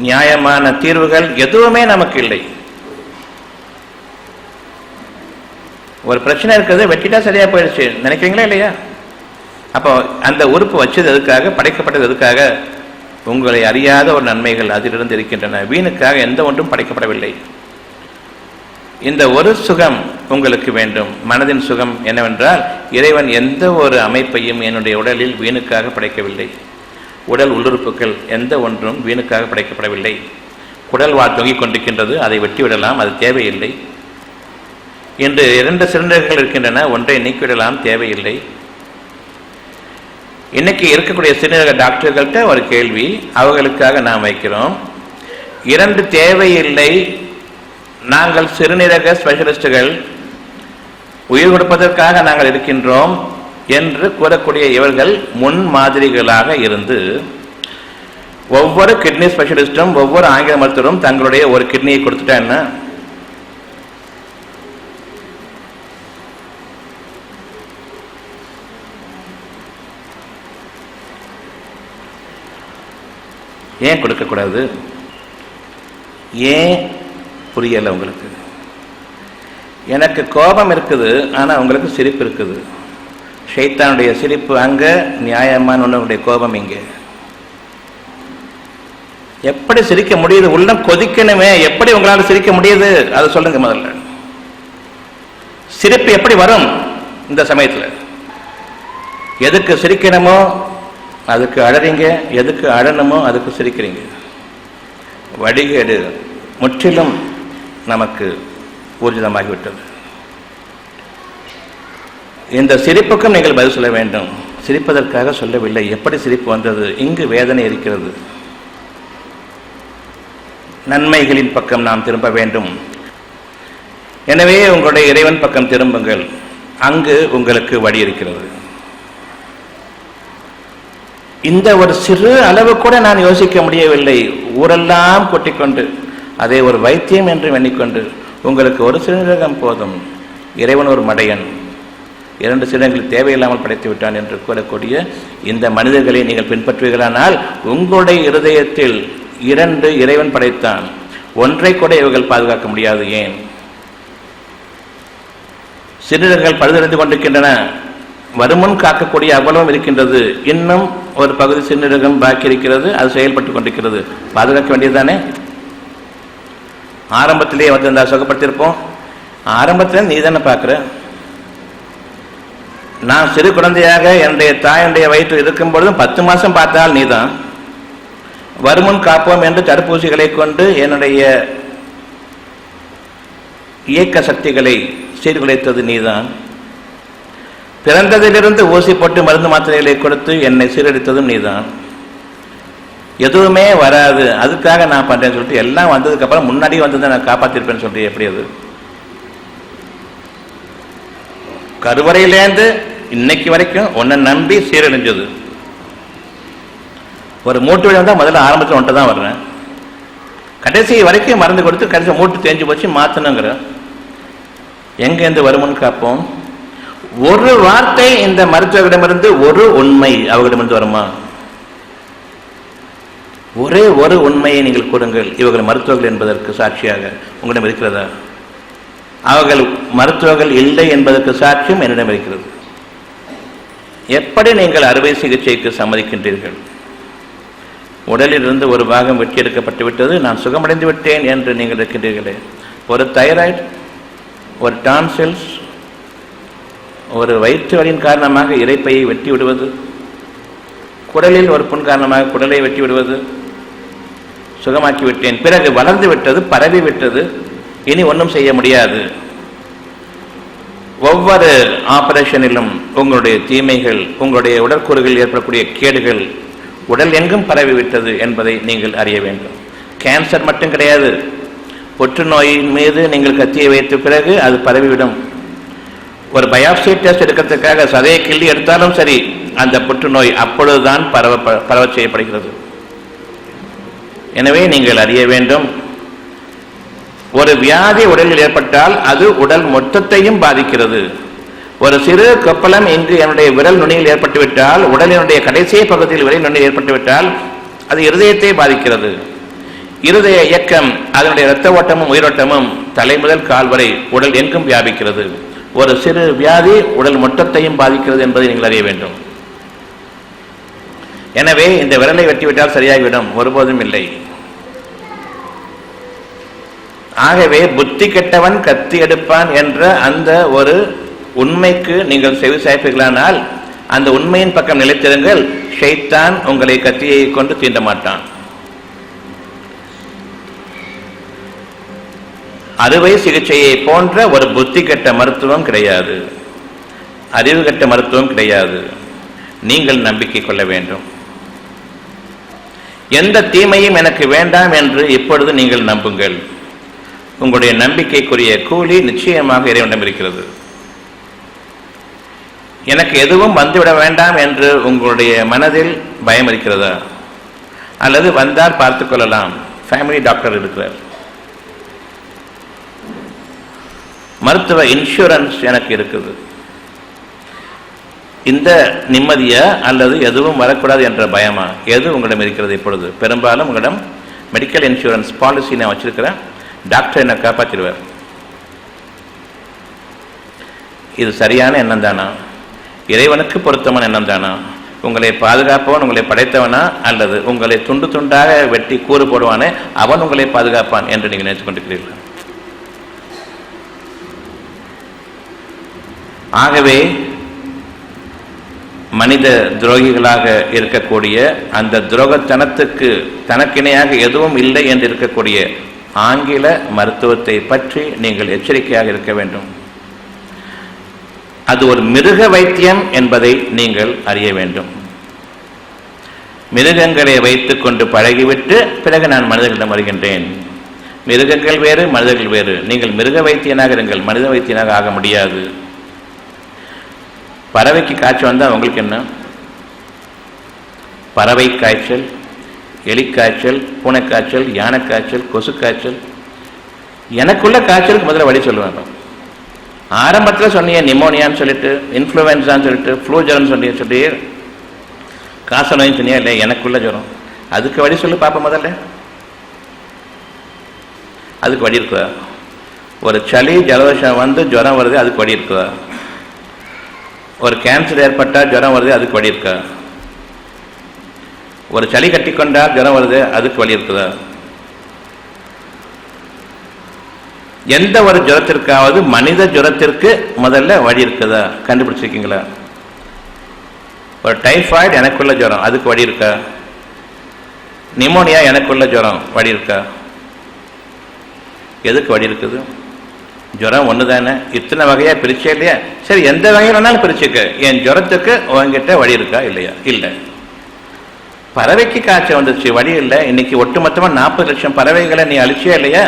A: நியாயமான தீர்வுகள் எதுவுமே நமக்கு இல்லை. ஒரு பிரச்சனை இருக்கிறது, வெட்டிட்டா சரியா போயிடுச்சு நினைக்கிறீங்களா இல்லையா? அப்போ அந்த உறுப்பு வச்சது எதுக்காக, படைக்கப்பட்டது எதுக்காக? உங்களை அறியாத ஒரு நன்மைகள் அதிலிருந்து இருக்கின்றன. வீணுக்காக எந்த ஒன்றும் படைக்கப்படவில்லை. இந்த ஒரு சுகம் உங்களுக்கு வேண்டும், மனதின் சுகம் என்னவென்றால், இறைவன் எந்த ஒரு அமைப்பையும் என்னுடைய உடலில் வீணுக்காக படைக்கவில்லை. உடல் உள்ளுறுப்புகள் எந்த ஒன்றும் வீணுக்காக படைக்கப்படவில்லை. குடல் வாழ் தொங்கிக் கொண்டிருக்கின்றது, அதை வெட்டிவிடலாம், அது தேவையில்லை. இன்று 2 சிலிண்டர்கள் இருக்கின்றன, ஒன்றை நீக்கிவிடலாம், தேவையில்லை. இன்னைக்கு இருக்கக்கூடிய சிறுநீரக டாக்டர்கள்ட்ட ஒரு கேள்வி அவர்களுக்காக நாம் வைக்கிறோம். 2 தேவையில்லை, நாங்கள் சிறுநீரக ஸ்பெஷலிஸ்டுகள், உயிர் கொடுப்பதற்காக நாங்கள் இருக்கின்றோம் என்று கூறக்கூடிய இவர்கள் முன் மாதிரிகளாக இருந்து ஒவ்வொரு கிட்னி ஸ்பெஷலிஸ்டும் ஒவ்வொரு ஆங்கில மருத்துவரும் தங்களுடைய ஒரு கிட்னியை கொடுத்துட்டா என்ன? ஏன் கொடுக்கக்கூடாது? ஏன் புரியலை உங்களுக்கு? எனக்கு கோபம் இருக்குது, ஆனால் உங்களுக்கு சிரிப்பு இருக்குது. ஷைத்தானுடைய சிரிப்பு அங்கே, நியாயமான உன்னுடைய கோபம் இங்கே. எப்படி சிரிக்க முடியுது? உள்ளம் கொதிக்கணுமே, எப்படி உங்களால் சிரிக்க முடியுது? அதை சொல்லுங்க முதல்ல. சிரிப்பு எப்படி வரும் இந்த சமயத்தில்? எதுக்கு சிரிக்கணுமோ அதுக்கு அழறீங்க, எதுக்கு அழணுமோ அதுக்கு சிரிக்கிறீங்க. வடிகேடு முற்றிலும் நமக்கு ஊர்ஜிதமாகிவிட்டது. இந்த சிரிப்புக்கும் நீங்கள் பதில் சொல்ல வேண்டும். சிரிப்பதற்காக சொல்லவில்லை. எப்படி சிரிப்பு வந்தது? இங்கு வேதனை இருக்கிறது. நன்மைகளின் பக்கம் நாம் திரும்ப வேண்டும். எனவே உங்களுடைய இறைவன் பக்கம் திரும்புங்கள், அங்கு உங்களுக்கு வழி இருக்கிறது. இந்த ஒரு சிறு அளவு கூட நான் யோசிக்க முடியவில்லை. ஊரெல்லாம் கொட்டிக்கொண்டு அதை ஒரு வைத்தியம் என்று எண்ணிக்கொண்டு உங்களுக்கு ஒரு சிறுநீரகம் போதும், இறைவன் ஒரு மடையன், 2 சிறுநீரகங்கள் தேவையில்லாமல் படைத்து விட்டான் என்று கூறக்கூடிய இந்த மனிதர்களை நீங்கள் பின்பற்றுவீர்களானால் உங்களுடைய இருதயத்தில் 2 இறைவன் படைத்தான், ஒன்றை கூட இவர்கள் பாதுகாக்க முடியாது. ஏன்? சிறுநீரகங்கள் பழுதடைந்து கொண்டிருக்கின்றன, வருமுன் காக்கக்கூடிய அவ்வளவும் இருக்கின்றது, இன்னும் ஒரு பகுதி சிறுநீரகம் பாக்கி இருக்கிறது, அது செயல்பட்டு கொண்டிருக்கிறது. பாதுகாக்க வேண்டியதுதானே? ஆரம்பத்திலேயே வந்திருந்தா சுகப்படுத்தியிருப்போம். ஆரம்பத்தில் நீ தானே பார்க்குற. நான் சிறு குழந்தையாக என்னுடைய தாயுடைய வயிற்றில் இருக்கும் பொழுதும் 10 மாதம் பார்த்தால் நீதான். வருமுன் காப்போம் என்று தடுப்பூசிகளை கொண்டு என்னுடைய இயக்க சக்திகளை சீர்குலைத்தது நீதான். பிறந்ததிலிருந்து ஊசி போட்டு மருந்து மாத்திரைகளை கொடுத்து என்னை சீரழித்ததும் நீதான். எதுவுமே வராது, அதுக்காக நான் பண்றேன்னு சொல்லிட்டு எல்லாம் வந்ததுக்கு அப்புறம் முன்னாடி வந்து நான் காப்பாத்திருப்பேன்னு சொல்லிட்டு எப்படி? அது கருவறையிலேருந்து இன்னைக்கு வரைக்கும் உன்னை நம்பி சீரழிஞ்சது. ஒரு மூட்டு வழி வந்தால் முதல்ல ஆரம்பத்தில் ஒன்றை தான் வர்றேன், கடைசி வரைக்கும் மருந்து கொடுத்து கடைசி மூட்டு தேஞ்சு போச்சு மாற்றணுங்கிற. எங்கேருந்து வருமுன் காப்போம்? ஒரு வார்த்தை இந்த மருத்துவரிடமிருந்து, ஒரு உண்மை அவர்களிடமிருந்து வருமா? ஒரே ஒரு உண்மையை நீங்கள் கூறுங்கள். இவர்கள் மருத்துவர்கள் என்பதற்கு சாட்சியாக உங்களிடம் இருக்கிறதா? அவர்கள் மருத்துவர்கள் இல்லை என்பதற்கு சாட்சியம் என்னிடம் இருக்கிறது. எப்படி நீங்கள் அறுவை சிகிச்சைக்கு சம்மதிக்கின்றீர்கள்? உடலிலிருந்து ஒரு பாகம் வெட்டி எடுக்கப்பட்டு விட்டது, நான் சுகமடைந்து விட்டேன் என்று நீங்கள் இருக்கின்றீர்களே. ஒரு தைராய்டு, ஒரு டான்சில்ஸ், ஒரு வயிற்று வலியின் காரணமாக இரைப்பையை வெட்டி விடுவது, குடலில் ஒரு புண் காரணமாக குடலை வெட்டி விடுவது, சுகமாக்கி விட்டேன். பிறகு வளர்ந்து விட்டது, பரவி விட்டது, இனி ஒன்றும் செய்ய முடியாது. ஒவ்வொரு ஆபரேஷனிலும் உங்களுடைய தீமைகள், உங்களுடைய உடற்கூறுகளில் ஏற்படக்கூடிய கேடுகள் உடல் எங்கும் பரவிவிட்டது என்பதை நீங்கள் அறிய வேண்டும். கேன்சர் மட்டும் கிடையாது, புற்றுநோயின் மீது நீங்கள் கத்தியை வைத்த பிறகு அது பரவிவிடும். ஒரு பயாப்சி டெஸ்ட் எடுக்கிறதுக்காக சதையை கிள்ளி எடுத்தாலும் சரி, அந்த புற்றுநோய் அப்பொழுதுதான் பரவ செய்யப்படுகிறது. எனவே நீங்கள் அறிய வேண்டும், ஒரு வியாதி உடலில் ஏற்பட்டால் அது உடல் மொத்தத்தையும் பாதிக்கிறது. ஒரு சிறு கொப்பளம் இன்று என்னுடைய விரல் நுனியில் ஏற்பட்டுவிட்டால், உடலினுடைய கடைசி பகுதியில் விரல் நுனியில் ஏற்பட்டுவிட்டால் அது இருதயத்தை பாதிக்கிறது. இருதய இயக்கம், அதனுடைய இரத்த ஓட்டமும் உயிரோட்டமும் தலை முதல் கால் வரை உடல் எங்கும் வியாபிக்கிறது. ஒரு சிறு வியாதி உடல் மொத்தத்தையும் பாதிக்கிறது என்பதை நீங்கள் அறிய வேண்டும். எனவே இந்த விரலை வெட்டிவிட்டால் சரியாகிவிடும், ஒருபோதும் இல்லை. ஆகவே புத்தி கெட்டவன் கத்தி எடுப்பான் என்ற அந்த ஒரு உண்மைக்கு நீங்கள் செவி சாய்ப்பீர்களானால் அந்த உண்மையின் பக்கம் நிலைத்திருங்கள். ஷைத்தான் உங்களை கத்தியை கொண்டு தீண்ட மாட்டான். அறுவை சிகிச்சையை போன்ற ஒரு புத்தி கெட்ட மருத்துவம் கிடையாது, அறிவு கெட்ட மருத்துவம் கிடையாது. நீங்கள் நம்பிக்கை கொள்ள வேண்டும். எந்த தீமையும் எனக்கு வேண்டாம் என்று இப்பொழுது நீங்கள் நம்புங்கள். உங்களுடைய நம்பிக்கைக்குரிய கூலி நிச்சயமாக இறைவனிடம் இருக்கிறது. எனக்கு எதுவும் வந்துவிட வேண்டாம் என்று உங்களுடைய மனதில் பயம் இருக்கிறதா? அல்லது வந்தால் பார்த்துக் கொள்ளலாம், ஃபேமிலி டாக்டர் இருக்கிறார், மருத்துவ இன்சூரன்ஸ் எனக்கு இருக்குது, இந்த நிம்மதியா அல்லது எதுவும் வரக்கூடாது என்ற பயமா? எது உங்களிடம் இருக்கிறது? இப்பொழுது பெரும்பாலும் உங்களிடம் மெடிக்கல் இன்சூரன்ஸ் பாலிசி நான் வச்சிருக்கிறேன், டாக்டர் என்னை காப்பாற்றிடுவார். இது சரியான எண்ணம் தானா? இறைவனுக்கு பொருத்தமான எண்ணம் தானா? உங்களை பாதுகாப்பவன் உங்களை படைத்தவனா, அல்லது உங்களை துண்டு துண்டாக வெட்டி கூறு போடுவானே அவன் உங்களை பாதுகாப்பான் என்று நீங்கள் நினைத்துக் கொண்டிருக்கிறீர்கள்? ஆகவே மனித துரோகிகளாக இருக்கக்கூடிய அந்த துரோகத்தனத்துக்கு தனக்கிணையாக எதுவும் இல்லை என்று இருக்கக்கூடிய ஆங்கில மருத்துவத்தை பற்றி நீங்கள் எச்சரிக்கையாக இருக்க வேண்டும். அது ஒரு மிருக வைத்தியம் என்பதை நீங்கள் அறிய வேண்டும். மிருகங்களை வைத்துக் கொண்டு பழகிவிட்டு பிறகு நான் மனிதர்களிடம் வருகின்றேன். மிருகங்கள் வேறு, மனிதர்கள் வேறு. நீங்கள் மிருக வைத்தியனாக இருங்கள், மனித வைத்தியனாக ஆக முடியாது. பறவைக்கு காய்ச்சல் வந்தால் உங்களுக்கு என்ன? பறவை காய்ச்சல், எலிக்காய்ச்சல், பூனைக்காய்ச்சல், யானை காய்ச்சல், கொசு காய்ச்சல். எனக்குள்ள காய்ச்சலுக்கு முதல்ல வழி சொல்லுவாங்க. ஆரம்பத்தில் சொன்னீங்க நிமோனியான்னு சொல்லிட்டு, இன்ஃப்ளூயன்ஸான்னு சொல்லிட்டு, ஃப்ளூ ஜுரம்னு சொல்லி காச நோயின்னு சொன்னியா இல்லை, எனக்குள்ள ஜுரம். அதுக்கு வழி சொல்லு பார்ப்போம். முதல்ல அதுக்கு வழி இருக்குதா? ஒரு சளி ஜலதோஷம் வந்து ஜுரம் வருது, அதுக்கு வழி இருக்குதா? ஒரு கேன்சர் ஏற்பட்டால் ஜுரம் வருது, அதுக்கு வழி இருக்கா? ஒரு சளி கட்டி கொண்டால் ஜுரம் வருது, அதுக்கு வழி இருக்குதா? எந்த ஒரு ஜுரத்திற்காவது மனித ஜுரத்திற்கு முதல்ல வழி இருக்குதா? கண்டுபிடிச்சிருக்கீங்களா? ஒரு டைஃபாய்டு எனக்குள்ள ஜுரம், அதுக்கு வழி இருக்கா? நிமோனியா எனக்குள்ள ஜுரம், வழி இருக்கா? எதுக்கு வழி இருக்குது? ஜுரம் ஒன்று தானே, இத்தனை வகையாக பிரிச்சே இல்லையா? சரி, எந்த வகையில் வேணாலும் பிரிச்சுக்க. என் ஜுரத்துக்கு உங்ககிட்ட வழி இருக்கா இல்லையா? இல்லை. பறவைக்கு காய்ச்சல் வந்துச்சு, வழி இல்லை. இன்னைக்கு ஒட்டுமொத்தமாக 40 லட்சம் பறவைகளை நீ அழிச்சியா இல்லையா?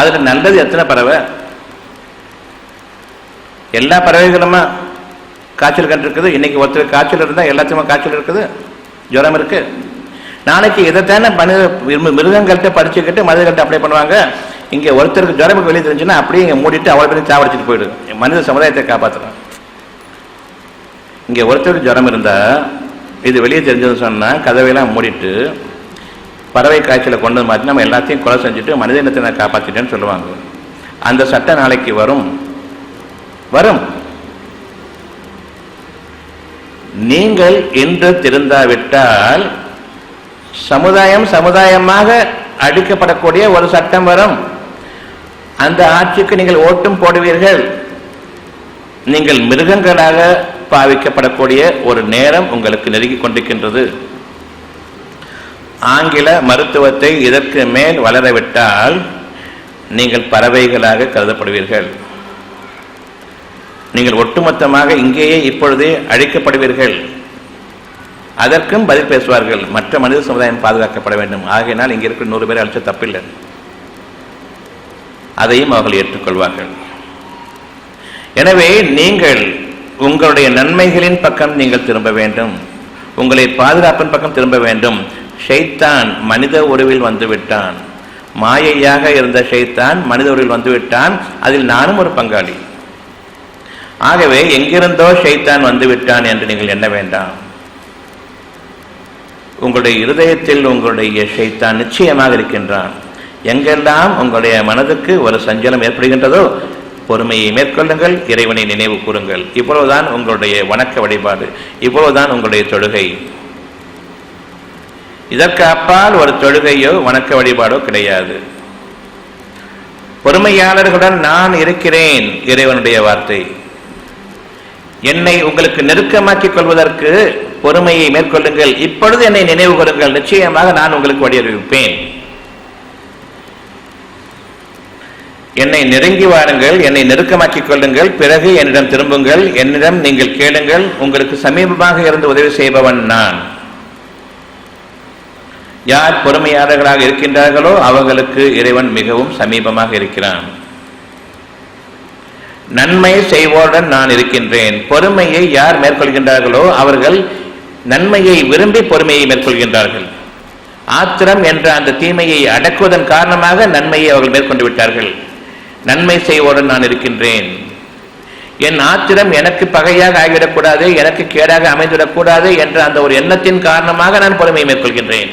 A: அதில் நல்லது எத்தனை பறவை? எல்லா பறவைகளுமா காய்ச்சல் கண்டிருக்குது? இன்னைக்கு ஒருத்தர் காய்ச்சல் இருந்தால் எல்லாத்துக்குமே காய்ச்சல் இருக்குது, ஜுரம் இருக்கு. நாளைக்கு இதைத்தானே மிருகங்கள்கிட்ட படிச்சுக்கிட்டு மனிதர்கள்ட்ட அப்ளை பண்ணுவாங்க. இங்கே ஒருத்தருக்கு ஜுரம் வெளியே தெரிஞ்சுன்னா அப்படியே இங்கே மூடிட்டு அவ்வளோ பேரும் சாவடிச்சுட்டு போயிடுது. மனித சமுதாயத்தை காப்பாற்றுறோம். இங்கே ஒருத்தருக்கு ஜுரம் இருந்தால் இது வெளியே தெரிஞ்சதுன்னு சொன்னால் கதவையெல்லாம் மூடிட்டு பறவை காய்ச்சலை கொண்டு வந்து மாற்றி நம்ம எல்லாத்தையும் கொலை செஞ்சுட்டு மனித இனத்தை நான் காப்பாற்றிட்டேன்னு சொல்லுவாங்க. அந்த சட்டம் நாளைக்கு வரும். நீங்கள் இன்று திருந்தாவிட்டால் சமுதாயமாக அடிக்கப்படக்கூடிய ஒரு சட்டம் வரும். அந்த ஆட்சிக்கு நீங்கள் ஓட்டும் போடுவீர்கள். நீங்கள் மிருகங்களாக பாவிக்கப்படக்கூடிய ஒரு நேரம் உங்களுக்கு நெருங்கிக் கொண்டிருக்கின்றது. ஆங்கில மருத்துவத்தை இதற்கு மேல் வளரவிட்டால் நீங்கள் பறவைகளாக கருதப்படுவீர்கள். நீங்கள் ஒட்டுமொத்தமாக இங்கேயே இப்பொழுதே அழிக்கப்படுவீர்கள். அதற்கும் பதில் பேசுவார்கள். மற்ற மனித சமுதாயம் பாதுகாக்கப்பட வேண்டும். ஆகையினால் இங்கே இருக்கிற 100 பேரை அழிச்ச தப்பில்லை. அதையும் அவர்கள் ஏற்றுக்கொள்வார்கள். எனவே நீங்கள் உங்களுடைய நன்மைகளின் பக்கம் நீங்கள் திரும்ப வேண்டும். உங்களை பாதுகாப்பின் பக்கம் திரும்ப வேண்டும். ஷைத்தான் மனித உருவில் வந்துவிட்டான். மாயையாக இருந்த ஷைத்தான் மனித உருவில் வந்துவிட்டான். அதில் நானும் ஒரு பங்காளி. ஆகவே எங்கிருந்தோ ஷைத்தான் வந்துவிட்டான் என்று நீங்கள் எண்ண வேண்டாம். உங்களுடைய இருதயத்தில் உங்களுடைய ஷைத்தான் நிச்சயமாக இருக்கின்றான். எங்கெல்லாம் உங்களுடைய மனதுக்கு ஒரு சஞ்சலம் ஏற்படுகின்றதோ பொறுமையை மேற்கொள்ளுங்கள், இறைவனை நினைவு கூறுங்கள். இவ்வளவுதான் உங்களுடைய வணக்க வழிபாடு, இவ்வளவுதான் உங்களுடைய தொழுகை. இதற்கு அப்பால் ஒரு தொழுகையோ வணக்க வழிபாடோ கிடையாது. பொறுமையாளர்களுடன் நான் இருக்கிறேன், இறைவனுடைய வார்த்தை. என்னை உங்களுக்கு நெருக்கமாக்கிக் கொள்வதற்கு பொறுமையை மேற்கொள்ளுங்கள். இப்பொழுது என்னை நினைவு கூறுங்கள், நிச்சயமாக நான் உங்களுக்கு வழியறிவிப்பேன். என்னை நெருங்கி வாருங்கள், என்னை நெருக்கமாக்கிக் கொள்ளுங்கள், பிறகு என்னிடம் திரும்புங்கள், என்னிடம் நீங்கள் கேளுங்கள். உங்களுக்கு சமீபமாக இருந்து உதவி செய்பவன் நான். யார் பொறுமையாளர்களாக இருக்கின்றார்களோ அவர்களுக்கு இறைவன் மிகவும் சமீபமாக இருக்கிறான். நன்மை செய்வோருடன் நான் இருக்கின்றேன். பொறுமையை யார் மேற்கொள்கின்றார்களோ அவர்கள் நன்மையை விரும்பி பொறுமையை மேற்கொள்கின்றார்கள். ஆத்திரம் என்ற அந்த தீமையை அடக்குவதன் காரணமாக நன்மையை அவர்கள் மேற்கொண்டு விட்டார்கள். நன்மை செய்வோருடன் நான் இருக்கின்றேன். என் ஆத்திரம் எனக்கு பகையாக ஆகிவிடக்கூடாது, எனக்கு கேடாக அமைந்துவிடக்கூடாது என்ற அந்த ஒரு எண்ணத்தின் காரணமாக நான் பொறுமையை மேற்கொள்கின்றேன்.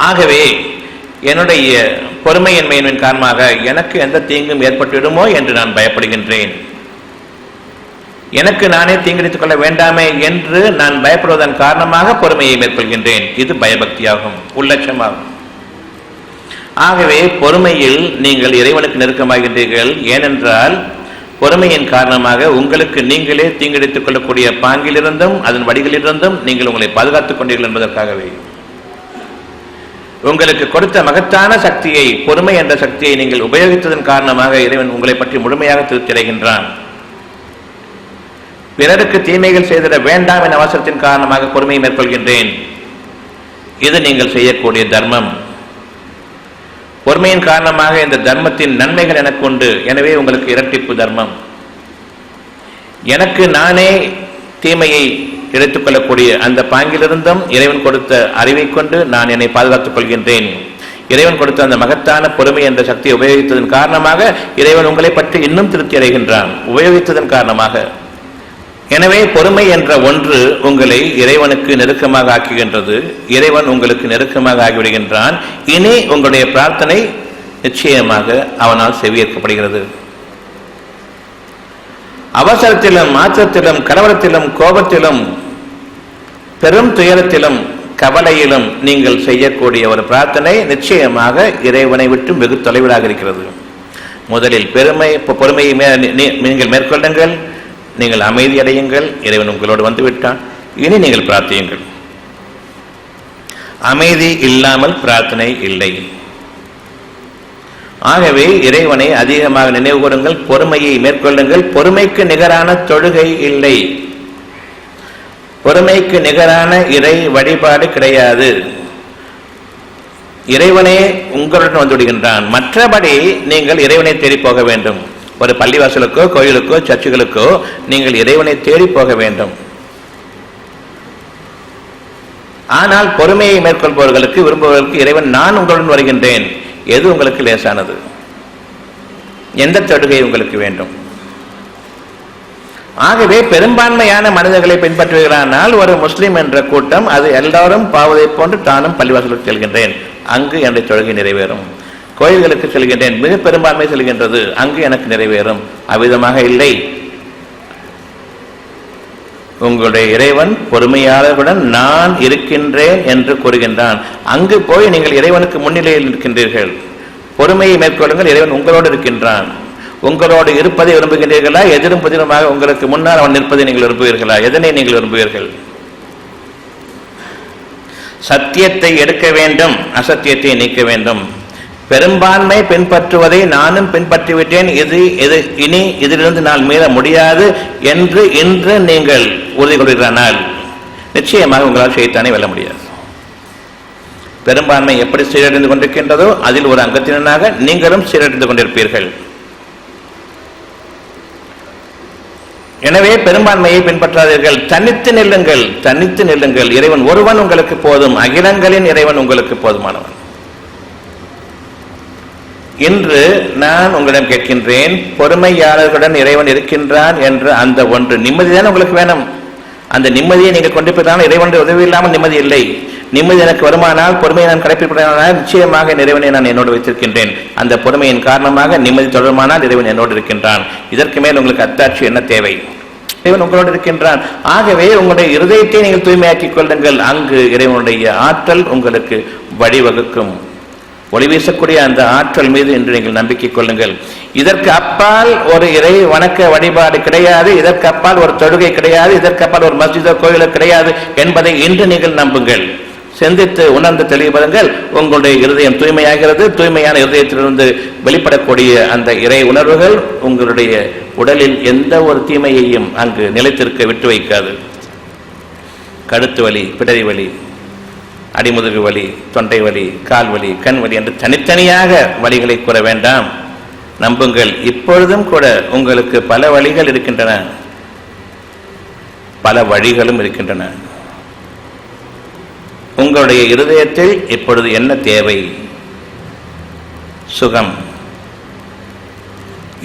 A: ஆகவே என்னுடைய பொறுமையின்மையின் காரணமாக எனக்கு எந்த தீங்கும் ஏற்பட்டுவிடுமோ என்று நான் பயப்படுகின்றேன். எனக்கு நானே தீங்கிழித்துக் கொள்ள வேண்டாமே என்று நான் பயப்படுவதன் காரணமாக பொறுமையை மேற்கொள்கின்றேன். இது பயபக்தியாகும், உள்ளட்சமாகும். ஆகவே பொறுமையில் நீங்கள் இறைவனுக்கு நெருக்கமாகின்றீர்கள். ஏனென்றால் பொறுமையின் காரணமாக உங்களுக்கு நீங்களே தீங்கிழித்துக் கொள்ளக்கூடிய பாங்கிலிருந்தும் அதன் வடிகளிலிருந்தும் நீங்கள் உங்களை பாதுகாத்துக் கொண்டீர்கள் என்பதற்காகவே உங்களுக்கு கொடுத்த மகத்தான சக்தியை, பொறுமை என்ற சக்தியை நீங்கள் உபயோகித்ததன் காரணமாக இறைவன் உங்களை பற்றி முழுமையாக திருப்தி அடைகின்றான். பிறருக்கு தீமைகள் செய்திட வேண்டாம் என அவசரத்தின் காரணமாக பொறுமையை மேற்கொள்கின்றேன். இது நீங்கள் செய்யக்கூடிய தர்மம். பொறுமையின் காரணமாக இந்த தர்மத்தின் நன்மைகள் எனக்கு உண்டு. எனவே உங்களுக்கு இரட்டிப்பு தர்மம். எனக்கு நானே தீமையை எடுத்துக் கொள்ளக்கூடிய அந்த பாங்கிலிருந்தும் இறைவன் கொடுத்த அறிவை கொண்டு நான் என்னை பாதுகாத்துக் கொள்கின்றேன். இறைவன் கொடுத்த அந்த மகத்தான பொறுமை என்ற சக்தியை உபயோகித்ததன் காரணமாக இறைவன் உங்களை பற்றி இன்னும் திருப்தி அடைகின்றான், உபயோகித்ததன் காரணமாக. எனவே பொறுமை என்ற ஒன்று உங்களை இறைவனுக்கு நெருக்கமாக ஆக்குகின்றது. இறைவன் உங்களுக்கு நெருக்கமாக ஆகிவிடுகின்றான். இனி உங்களுடைய பிரார்த்தனை நிச்சயமாக அவனால் செவியேற்கப்படுகிறது. அவசரத்திலும், மாற்றத்திலும், கலவரத்திலும், கோபத்திலும், பெரும் துயரத்திலும், கவலையிலும் நீங்கள் செய்யக்கூடிய ஒரு பிரார்த்தனை நிச்சயமாக இறைவனை விட்டு வெகு தொலைவிலாக இருக்கிறது. முதலில் பொறுமையை நீங்கள் மேற்கொள்ளுங்கள். நீங்கள் அமைதி அடையுங்கள். இறைவன் உங்களோடு வந்துவிட்டான். இனி நீங்கள் பிரார்த்தியுங்கள். அமைதி இல்லாமல் பிரார்த்தனை இல்லை. ஆகவே இறைவனை அதிகமாக நினைவு கூறுங்கள், பொறுமையை மேற்கொள்ளுங்கள். பொறுமைக்கு நிகரான தொழுகை இல்லை, பொறுமைக்கு நிகரான இறை வழிபாடு கிடையாது. இறைவனே உங்களுடன் வந்துவிடுகின்றான். மற்றபடி நீங்கள் இறைவனை தேடி போக வேண்டும். ஒரு பள்ளிவாசலுக்கோ, கோயிலுக்கோ, சர்ச்சுகளுக்கோ நீங்கள் இறைவனை தேடி போக வேண்டும். ஆனால் பொறுமையை மேற்கொள்பவர்களுக்கு, விரும்புபவர்களுக்கு இறைவன் நான் உங்களுடன் வருகின்றேன். எது உங்களுக்கு லேசானது? எந்த தொடுகை உங்களுக்கு வேண்டும்? ஆகவே பெரும்பான்மையான மனிதர்களை பின்பற்றுகிறானால் ஒரு முஸ்லிம் என்ற கூட்டம் அது எல்லாரும் பாவதை போன்று தானும் பள்ளிவாசலுக்கு செல்கின்றேன், அங்கு என்னுடைய தொழுகை நிறைவேறும். கோயில்களுக்கு செல்கின்றேன், மிக பெரும்பான்மை செல்கின்றது, அங்கு எனக்கு நிறைவேறும். அவ்விதமாக இல்லை. உங்களுடைய இறைவன் பொறுமையாளர்களுடன் நான் இருக்கின்றேன் என்று கூறுகின்றான். அங்கு போய் நீங்கள் இறைவனுக்கு முன்னிலையில் இருக்கின்றீர்கள். பொறுமையை மேற்கொள்ளுங்கள். இறைவன் உங்களோடு இருக்கின்றான். உங்களோடு இருப்பதை விரும்புகின்றீர்களா? எதிரும் புதிருமாக உங்களுக்கு முன்னால் அவன் நிற்பதை நீங்கள் விரும்புவீர்களா? எதனை நீங்கள் விரும்புவீர்கள்? சத்தியத்தை எடுக்க வேண்டும், அசத்தியத்தை நீக்க வேண்டும். பெரும்பான்மை பின்பற்றுவதை நானும் பின்பற்றிவிட்டேன், இனி இதிலிருந்து நான் மீள முடியாது என்று இன்று நீங்கள் உறுதி கொள்கிறானால் நிச்சயமாக உங்களால் ஷைத்தானை வெல்ல முடியாது. பெரும்பான்மை எப்படி சீரடைந்து கொண்டிருக்கின்றதோ அதில் ஒரு அங்கத்தினராக நீங்களும் சீரடைந்து கொண்டிருப்பீர்கள். எனவே பெரும்பான்மையை பின்பற்றாதீர்கள். தனித்து நில்லுங்கள், தனித்து நில்லுங்கள். இறைவன் ஒருவன் உங்களுக்கு போதும். அகிலங்களின் இறைவன் உங்களுக்கு போதுமானவன். இன்று நான் உங்களிடம் கேட்கின்றேன், பொறுமையாளர்களுடன் இறைவன் இருக்கின்றான் என்ற அந்த ஒன்று நிம்மதிதான் உங்களுக்கு வேணும். அந்த நிம்மதியை நீங்கள் கொண்டிருப்பதால் இறைவனுடைய உதவி இல்லாமல் நிம்மதி இல்லை. நிம்மதி எனக்கு வருமானால், பொறுமையை நான் கடைப்பிடிப்பதானால் நிச்சயமாக இறைவனை நான் என்னோடு வைத்திருக்கின்றேன். அந்த பொறுமையின் காரணமாக நிம்மதி தொடருமானால் இறைவன் என்னோடு இருக்கின்றான். இதற்கு மேல் உங்களுக்கு அத்தாட்சி என்ன தேவை? இறைவன் உங்களோடு இருக்கின்றான். ஆகவே உங்களுடைய இருதயத்தை நீங்கள் தூய்மையாக்கிக் கொள்ளுங்கள். அங்கு இறைவனுடைய ஆற்றல் உங்களுக்கு வழிவகுக்கும். ஒளி வீசக்கூடிய அந்த ஆற்றல் மீது இன்று நீங்கள் நம்பிக்கை கொள்ளுங்கள். இதற்கு அப்பால் ஒரு இறை வணக்க வழிபாடு கிடையாது, இதற்கு அப்பால் ஒரு தொழுகை கிடையாது, இதற்கு அப்பால் ஒரு மஸ்ஜிதோ கோயிலோ கிடையாது என்பதை இன்று நீங்கள் நம்புங்கள். சிந்தித்து உணர்ந்து தெளிவுபடுங்கள். உங்களுடைய இருதயம் தூய்மையாகிறது. தூய்மையான இருதயத்திலிருந்து வெளிப்படக்கூடிய அந்த இறை உணர்வுகள் உங்களுடைய உடலில் எந்த ஒரு தீமையையும் அங்கு நிலைத்திருக்க விட்டு வைக்காது. கழுத்து வலி, பிடரி வலி, அடிமுதுகு வலி, தொண்டை வலி, கால் வலி, கண் வலி என்று தனித்தனியாக வலிகளை கூற வேண்டாம். நம்புங்கள். இப்பொழுதும் கூட உங்களுக்கு பல வழிகள் இருக்கின்றன, பல வழிகளும் இருக்கின்றன. உங்களுடைய இருதயத்தில் இப்பொழுது என்ன தேவை? சுகம்.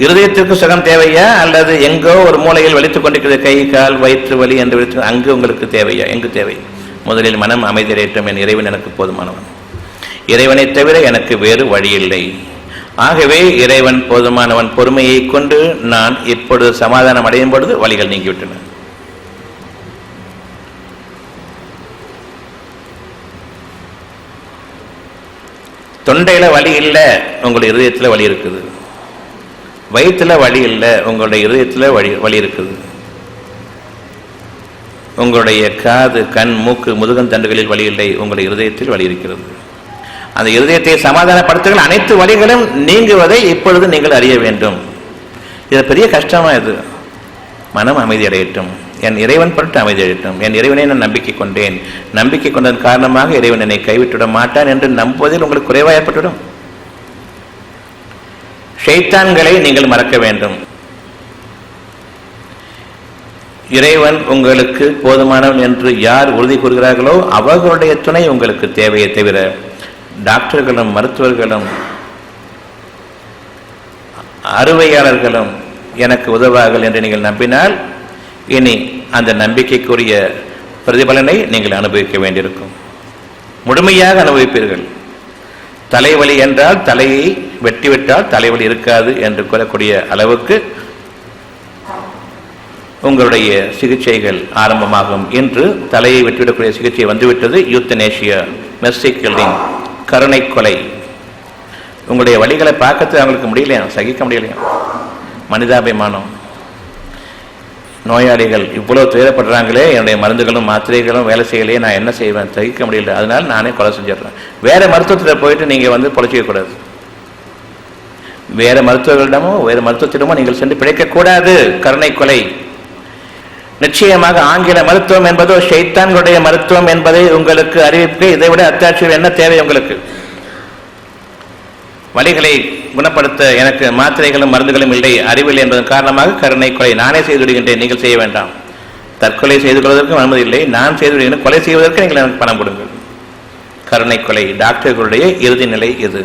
A: இருதயத்திற்கு சுகம் தேவையா, அல்லது எங்கோ ஒரு மூலையில் வலித்துக் கொண்டிருக்கிற கை கால் வயிற்று வலி என்று அங்கு உங்களுக்கு தேவையா? எங்கு தேவை? முதலில் மனம் அமைதியடையட்டும். என் இறைவன் எனக்கு போதுமானவன், இறைவனை தவிர எனக்கு வேறு வழியில்லை. ஆகவே இறைவன் போதுமானவன். பொறுமையை கொண்டு நான் இப்பொழுது சமாதானம் அடையும் பொழுது வழிகள் நீங்கிவிட்டன. தொண்டையில வலி இல்லை, உங்களுடைய இருதயத்தில் வலி இருக்குது. வயிற்றுல வலி இல்லை, உங்களுடைய இருதயத்தில் வலி இருக்குது. உங்களுடைய காது, கண், மூக்கு, முதுகந்தண்டுகளில் வலி இல்லை, உங்களுடைய இருதயத்தில் வலி இருக்கிறது. அந்த இருதயத்தை சமாதானப்படுத்துங்கள். அனைத்து வலிகளும் நீங்குவதை இப்பொழுது நீங்கள் அறிய வேண்டும். இது பெரிய கஷ்டமா? இது மனம் அமைதி அடையட்டும். என் இறைவன் பொருட்டு அமைதி அடையட்டும். என் இறைவனை நான் நம்பிக்கை கொண்டேன். நம்பிக்கை கொண்டதன் காரணமாக இறைவன் என்னை கைவிட்டுவிட மாட்டான் என்று நம்புவதில் உங்களுக்கு குறைவாக ஏற்பட்டுவிடும். ஷைத்தான்களை நீங்கள் மறக்க வேண்டும். இறைவன் உங்களுக்கு போதுமானவன் என்று யார் உறுதி கூறுகிறார்களோ அவர்களுடைய துணை உங்களுக்கு தேவையை தவிர டாக்டர்களும் மருத்துவர்களும் அறுவையாளர்களும் எனக்கு உதவார்கள் என்று நீங்கள் நம்பினால் இனி அந்த நம்பிக்கைக்குரிய பிரதிபலனை நீங்கள் அனுபவிக்க வேண்டியிருக்கும். முழுமையாக அனுபவிப்பீர்கள். தலைவலி என்றால் தலையை வெட்டிவிட்டால் தலைவலி இருக்காது என்று கூறக்கூடிய அளவுக்கு உங்களுடைய சிகிச்சைகள் ஆரம்பமாகும். இன்று தலையை வெட்டிவிடக்கூடிய சிகிச்சை வந்துவிட்டது. யூத்தனேஷியா, மெர்சி கில்லிங், கருணை கொலை. உங்களுடைய வழிகளை பார்க்கறது அவங்களுக்கு முடியலையா, சகிக்க முடியலையா? மனிதாபிமானம். நோயாளிகள் இவ்வளவு துயரப்படுறாங்களே, என்னுடைய மருந்துகளும் மாத்திரைகளும் வேலை செய்யலையே, நான் என்ன செய்வேன்? சகிக்க முடியல, அதனால நானே கொலை செஞ்சிடறேன். வேற மருத்துவத்தில் போயிட்டு நீங்க பொழைச்சிக்க கூடாது. வேற மருத்துவர்களிடமோ வேற மருத்துவத்திடமோ நீங்கள் சென்று பிழைக்கக்கூடாது. கருணை கொலை. நிச்சயமாக ஆங்கில மருத்துவம் என்பதோ ஷைத்தான்களுடைய மருத்துவம் என்பதை உங்களுக்கு அறிவிக்க இதைவிட அத்தாட்சியில் என்ன தேவை? உங்களுக்கு வலிகளை குணப்படுத்த எனக்கு மாத்திரைகளும் மருந்துகளும் இல்லை, அறிவில்லை என்பதன் காரணமாக கருணை கொலை நானே செய்து விடுகின்றேன், நீங்கள் செய்ய வேண்டாம். தற்கொலை செய்து கொள்வதற்கும் அனுமதி இல்லை, நான் செய்து விடுகிறேன். கொலை செய்வதற்கு நீங்கள் எனக்கு பணம் கொடுங்கள். கருணை கொலை. டாக்டர்களுடைய இறுதி நிலை இது.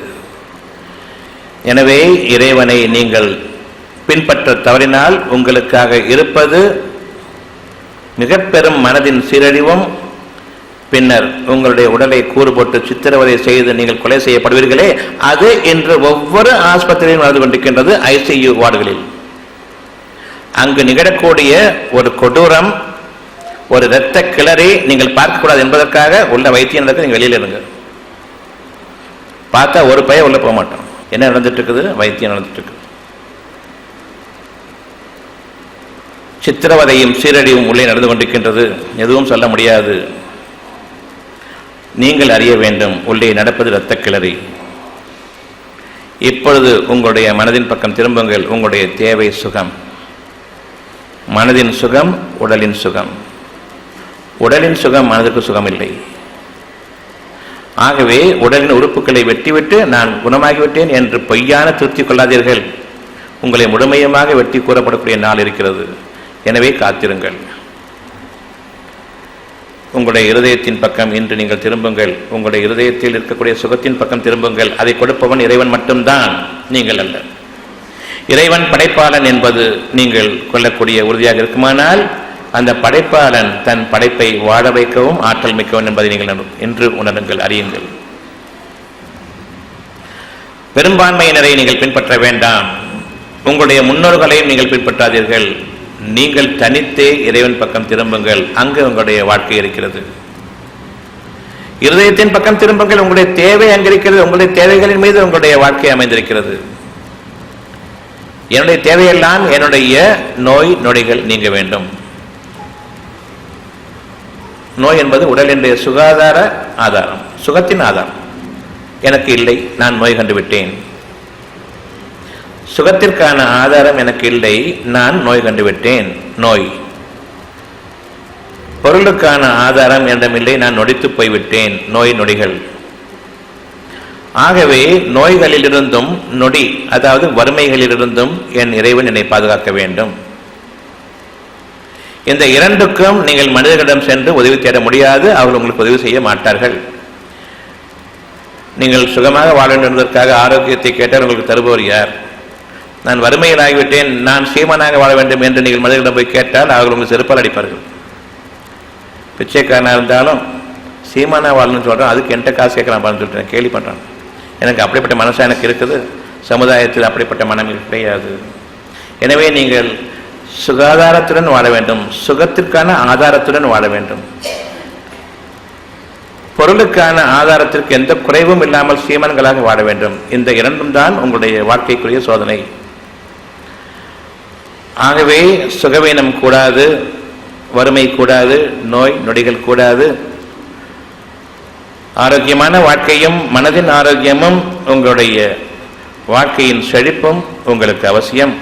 A: எனவே இறைவனை நீங்கள் பின்பற்ற தவறினால் உங்களுக்காக இருப்பது மிக பெரும் மனதின் சீரழிவும், பின்னர் உங்களுடைய உடலை கூறு போட்டு சித்திரவதை செய்து நீங்கள் கொலை செய்யப்படுவீர்களே, அது இன்று ஒவ்வொரு ஆஸ்பத்திரியிலும் நடந்து கொண்டிருக்கின்றது. ICU வார்டுகளில் அங்கு நிகழக்கூடிய ஒரு கொடூரம், ஒரு இரத்த கிளறி நீங்கள் பார்க்கக்கூடாது என்பதற்காக உள்ள வைத்தியம் நடக்க நீங்கள் வெளியில் இருங்க. பார்த்தா ஒரு பையன் உள்ள போக மாட்டோம். என்ன நடந்துட்டு இருக்குது? வைத்தியம் நடந்துட்டு இருக்குது. சித்திரவதையும் சீரழிவும் உள்ளே நடந்து கொண்டிருக்கின்றது. எதுவும் சொல்ல முடியாது. நீங்கள் அறிய வேண்டும், உள்ளே நடப்பது இரத்த கிளறி. இப்பொழுது உங்களுடைய மனதின் பக்கம் திரும்புங்கள். உங்களுடைய தேவை சுகம். மனதின் சுகம், உடலின் சுகம். உடலின் சுகம் மனதிற்கு சுகம் இல்லை. ஆகவே உடலின் உறுப்புகளை வெட்டிவிட்டு நான் குணமாகிவிட்டேன் என்று பொய்யான திருப்தி கொள்ளாதீர்கள். உங்களை முழுமையமாக வெட்டி கூறப்படக்கூடிய நாள் இருக்கிறது. எனவே காத்திருங்கள். உங்களுடைய இருதயத்தின் பக்கம் இன்று நீங்கள் திரும்புங்கள். உங்களுடைய இருதயத்தில் இருக்கக்கூடிய சுகத்தின் பக்கம் திரும்புங்கள். அதை கொடுப்பவன் இறைவன் மட்டும்தான், நீங்கள் அல்ல. இறைவன் படைப்பாளன் என்பது நீங்கள் கொள்ளக்கூடிய உறுதியாக இருக்குமானால் அந்த படைப்பாளன் தன் படைப்பை வாழ வைக்கவும் ஆற்றல் மிக்கவன் என்பதை நீங்கள் இன்று உணருங்கள், அறியுங்கள். பெரும்பான்மையினரை நீங்கள் பின்பற்ற வேண்டாம். உங்களுடைய முன்னோர்களையும் நீங்கள் பின்பற்றாதீர்கள். நீங்கள் தனித்தே இறைவன் பக்கம் திரும்புங்கள். அங்கு உங்களுடைய வாழ்க்கை இருக்கிறது. இருதயத்தின் பக்கம் திரும்புங்கள். உங்களுடைய தேவை அங்கிருக்கிறது. உங்களுடைய தேவைகளின் மீது உங்களுடைய வாழ்க்கை அமைந்திருக்கிறது. என்னுடைய தேவையெல்லாம் என்னுடைய நோய் நொடிகள் நீங்க வேண்டும். நோய் என்பது உடலினுடைய சுகாதார ஆதாரம், சுகத்தின் ஆதாரம். எனக்கு இல்லை, நான் நோய் கண்டுவிட்டேன். சுகத்திற்கான ஆதாரம் எனக்கு இல்லை, நான் நோய் கண்டுவிட்டேன். நோய். பொருளுக்கான ஆதாரம் என்னிடமில்லை, நான் நொடித்து போய்விட்டேன். நோய் நொடிகள். ஆகவே நோய்களிலிருந்தும் நொடி, அதாவது வறுமைகளிலிருந்தும் என் இறைவன் என்னை பாதுகாக்க வேண்டும். இந்த இரண்டுக்கும் நீங்கள் மனிதர்களிடம் சென்று உதவி தேட முடியாது. அவர்கள் உங்களுக்கு உதவி செய்ய மாட்டார்கள். நீங்கள் சுகமாக வாழ வேண்டும் என்பதற்காக ஆரோக்கியத்தை கேட்டால் உங்களுக்கு தருபவர் யார்? நான் வறுமையில் ஆகிவிட்டேன், நான் சீமானாக வாழ வேண்டும் என்று நீங்கள் மனிதர்களிடம் போய் கேட்டால் அவர்கள் உங்களுக்கு செருப்பால் அடிப்பார்கள். பிச்சைக்காரனாக இருந்தாலும் சீமானா வாழணும்னு சொல்கிறேன், அதுக்கு என்கிட்ட காசு கேட்கலாம் சொல்லிட்டு கேள்வி பண்ணுறான். எனக்கு அப்படிப்பட்ட மனசு எனக்கு இருக்குது. சமுதாயத்தில் அப்படிப்பட்ட மனம் கிடையாது. எனவே நீங்கள் சுகாதாரத்துடன் வாழ வேண்டும், சுகத்திற்கான ஆதாரத்துடன் வாழ வேண்டும். பொருளுக்கான ஆதாரத்திற்கு எந்த குறைவும் இல்லாமல் சீமன்களாக வாழ வேண்டும். இந்த இரண்டும் தான் உங்களுடைய வாழ்க்கைக்குரிய சோதனை. ஆகவே சுகவீனம் கூடாது, வறுமை கூடாது, நோய் நொடிகள் கூடாது. ஆரோக்கியமான வாழ்க்கையும் மனதின் ஆரோக்கியமும் உங்களுடைய வாழ்க்கையின் செழிப்பும் உங்களுக்கு அவசியம்.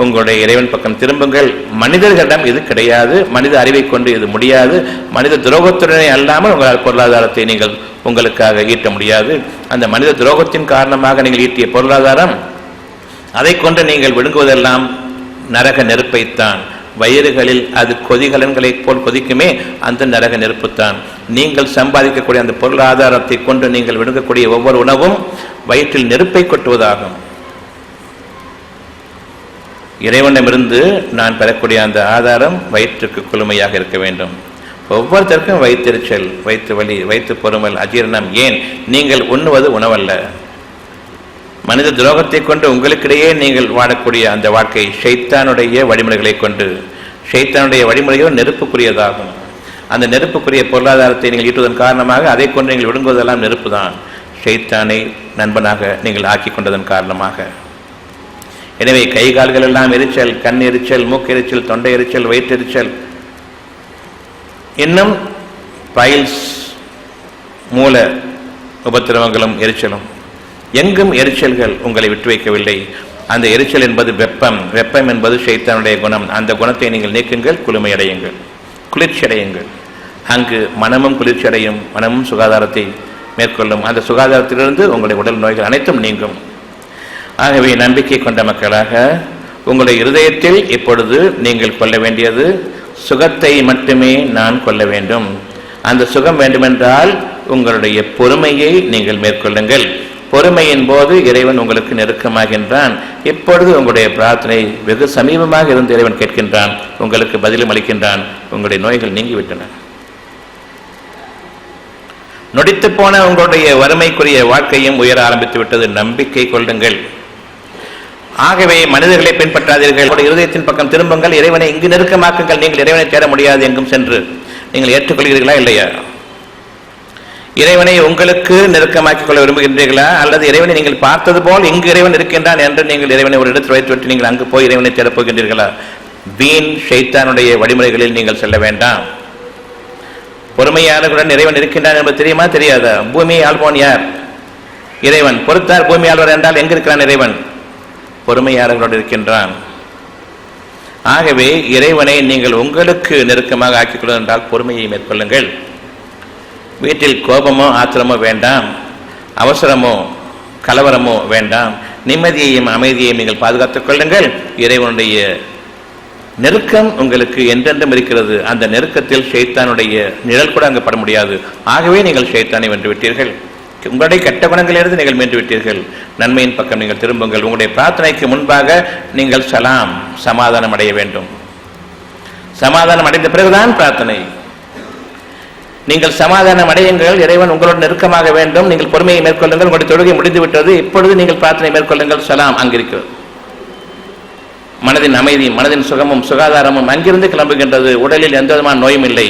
A: உங்களுடைய இறைவன் பக்கம் திரும்புங்கள். மனிதர்களிடம் இது கிடையாது. மனித அறிவை கொண்டு இது முடியாது. மனித துரோகத்துடனே அல்லாமல் உங்களால் பொருளாதாரத்தை நீங்கள் உங்களுக்காக ஈட்ட முடியாது. அந்த மனித துரோகத்தின் காரணமாக நீங்கள் ஈட்டிய பொருளாதாரம், அதை கொண்டு நீங்கள் விழுங்குவதெல்லாம் நரக நெருப்பைத்தான். வயிறுகளில் அது கொதிகலன்களை போல் கொதிக்குமே, அந்த நரக நெருப்புத்தான். நீங்கள் சம்பாதிக்கக்கூடிய அந்த பொருளாதாரத்தை கொண்டு நீங்கள் விழுங்கக்கூடிய ஒவ்வொரு உணவும் வயிற்றில் நெருப்பை கொட்டுவதாகும். இறைவனிடமிருந்து நான் பெறக்கூடிய அந்த ஆதாரம் வயிற்றுக்கு குளுமையாக இருக்க வேண்டும். ஒவ்வொருத்தருக்கும் வயிற்றெரிச்சல், வயிற்று வலி, வயிற்று பொறுமல், அஜீரணம். ஏன்? நீங்கள் உண்ணுவது உணவல்ல. மனித துரோகத்தை கொண்டு உங்களுக்கிடையே நீங்கள் வாழக்கூடிய அந்த வாழ்க்கை ஷைத்தானுடைய வழிமுறைகளை கொண்டு, ஷைத்தானுடைய வழிமுறையோ நெருப்புக்குரியதாகும். அந்த நெருப்புக்குரிய பொருளாதாரத்தை நீங்கள் ஈட்டுவதன் காரணமாக அதை கொண்டு நீங்கள் விடுங்குவதெல்லாம் நெருப்பு தான். ஷைத்தானை நண்பனாக நீங்கள் ஆக்கி கொண்டதன் காரணமாக. எனவே கை கால்கள் எல்லாம் எரிச்சல், கண் எரிச்சல், மூக்கு எரிச்சல், தொண்டை எரிச்சல், வயிற்றெரிச்சல், இன்னும் பைல்ஸ், மூல உபத்திரவங்களும் எரிச்சலும், எங்கும் எரிச்சல்கள் உங்களை விட்டு வைக்கவில்லை. அந்த எரிச்சல் என்பது வெப்பம், வெப்பம் என்பது ஷைத்தானுடைய குணம். அந்த குணத்தை நீங்கள் நீக்குங்கள், குளுமையடையுங்கள், குளிர்ச்சி அடையுங்கள். அங்கு மனமும் குளிர்ச்சி அடையும், மனமும் சுகாதாரத்தை மேற்கொள்ளும். அந்த சுகாதாரத்திலிருந்து உங்களுடைய உடல் நோய்கள் அனைத்தும் நீங்கும். ஆகவே நம்பிக்கை கொண்ட மக்களாக உங்களுடைய இருதயத்தில் இப்பொழுது நீங்கள் கொள்ள வேண்டியது சுகத்தை மட்டுமே நான் கொள்ள வேண்டும். அந்த சுகம் வேண்டுமென்றால் உங்களுடைய பொறுமையை நீங்கள் மேற்கொள்ளுங்கள். பொறுமையின் போது இறைவன் உங்களுக்கு நெருக்கமாகின்றான். இப்பொழுது உங்களுடைய பிரார்த்தனை வெகு சமீபமாக இருந்து இறைவன் கேட்கின்றான், உங்களுக்கு பதிலும் அளிக்கின்றான். உங்களுடைய நோய்கள் நீங்கிவிட்டன. நொடித்து போன உங்களுடைய வறுமைக்குரிய வாழ்க்கையும் உயர ஆரம்பித்து விட்டது. நம்பிக்கை கொள்ளுங்கள். ஆகவே மனிதர்களை பின்பற்றாதீர்கள். இருதயத்தின் பக்கம் திரும்புங்கள். இறைவனை இங்கு நெருக்கமாக்குங்கள். நீங்கள் இறைவனை தேட முடியாது எங்கும் சென்று. நீங்கள் ஏற்றுக்கொள்கிறீர்களா இல்லையா? இறைவனை உங்களுக்கு நெருக்கமாக்கிக் கொள்ள விரும்புகின்றீர்களா? அல்லது இறைவனை நீங்கள் பார்த்தது போல் இங்கு இறைவன் இருக்கின்றான் என்று நீங்கள் இறைவனை ஒரு இடத்தில் வைத்துவிட்டு நீங்கள் அங்கு போய் இறைவனை தேடப் போகின்றீர்களா? வீண் ஷைத்தானுடைய வழிமுறைகளில் நீங்கள் செல்ல வேண்டாம். பொறுமையாளர்களுடன் இறைவன் இருக்கின்றான் என்பது தெரியுமா தெரியாதா? பூமியை ஆள்வோன் யார்? இறைவன். பொறுத்தார் பூமி ஆள்வர் என்றால் எங்கு இருக்கிறான் இறைவன்? பொறுமையாளர்களோடு இருக்கின்றான். ஆகவே இறைவனை நீங்கள் உங்களுக்கு நெருக்கமாக ஆக்கிக் கொள்வது என்றால் பொறுமையை மேற்கொள்ளுங்கள். வீட்டில் கோபமோ ஆத்திரமோ வேண்டாம், அவசரமோ கலவரமோ வேண்டாம். நிம்மதியையும் அமைதியையும் நீங்கள் பாதுகாத்துக் கொள்ளுங்கள். இறைவனுடைய நெருக்கம் உங்களுக்கு என்றென்றும் இருக்கிறது. அந்த நெருக்கத்தில் ஷைத்தானுடைய நிழல் கூட அங்கு பட முடியாது. ஆகவே நீங்கள் ஷைத்தானை வென்று விட்டீர்கள். உங்களுடைய கெட்ட குணங்களிலிருந்து நீங்கள் மீண்டு விட்டீர்கள். நன்மையின் பக்கம் நீங்கள் திரும்புங்கள். உங்களுடைய பிரார்த்தனைக்கு முன்பாக நீங்கள் சமாதானம் அடைய வேண்டும். சமாதானம் அடைந்த பிறகுதான் பிரார்த்தனை. நீங்கள் சமாதானம் அடையுங்கள். இறைவன் உங்களோடு நெருக்கமாக வேண்டும். நீங்கள் பொறுமையை மேற்கொள்ளுங்கள். உங்களுடைய தொழுகை முடிந்துவிட்டது. இப்பொழுது நீங்கள் பிரார்த்தனை மேற்கொள்ளுங்கள். சலாம் அங்கிருக்கிறது. மனதின் அமைதியும் மனதின் சுகமும் சுகாதாரமும் அங்கிருந்து கிளம்புகின்றது. உடலில் எந்த விதமான நோயும் இல்லை.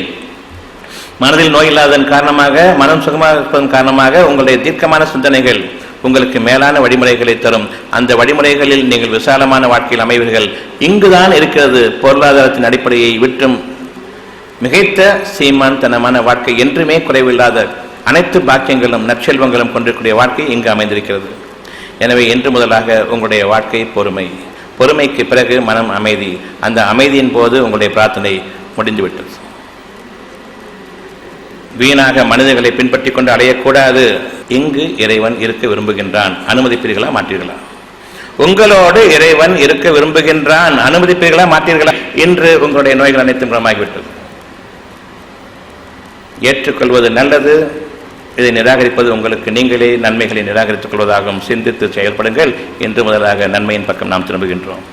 A: மனதில் நோய் இல்லாததன் காரணமாக, மனம் சுகமாக இருப்பதன் காரணமாக உங்களுடைய தீர்க்கமான சிந்தனைகள் உங்களுக்கு மேலான வழிமுறைகளை தரும். அந்த வழிமுறைகளில் நீங்கள் விசாலமான வாழ்க்கையில் அமைவீர்கள். இங்குதான் இருக்கிறது பொருளாதாரத்தின் அடிப்படையை விட்டும் மிகைத்த சீமான் தனமான வாழ்க்கை, என்றுமே குறைவில்லாத அனைத்து பாக்கியங்களும் நற்செல்வங்களும் கொண்டிருக்கூடிய வாழ்க்கை இங்கு அமைந்திருக்கிறது. எனவே இன்று முதலாக உங்களுடைய வாழ்க்கை பொறுமை, பொறுமைக்கு பிறகு மனம் அமைதி. அந்த அமைதியின் போது உங்களுடைய பிரார்த்தனை முடிந்துவிட்டது. வீணாக மனிதர்களை பின்பற்றி கொண்டு அடையக்கூடாது. இங்கு இறைவன் இருக்க விரும்புகின்றான். அனுமதிப்பீர்களா, மாற்றீர்களா? உங்களோடு இறைவன் இருக்க விரும்புகின்றான். அனுமதிப்பீர்களா, மாற்றீர்களா? இன்று உங்களுடைய நோய்கள் அனைத்தும் குணமாகிவிட்டது. ஏற்றுக்கொள்வது நல்லது. இதை நிராகரிப்பது உங்களுக்கு நீங்களே நன்மைகளை நிராகரித்துக் கொள்வதாகவும் சிந்தித்து செயல்படுங்கள். இன்று முதலாக நன்மையின் பக்கம் நாம் திரும்புகின்றோம்.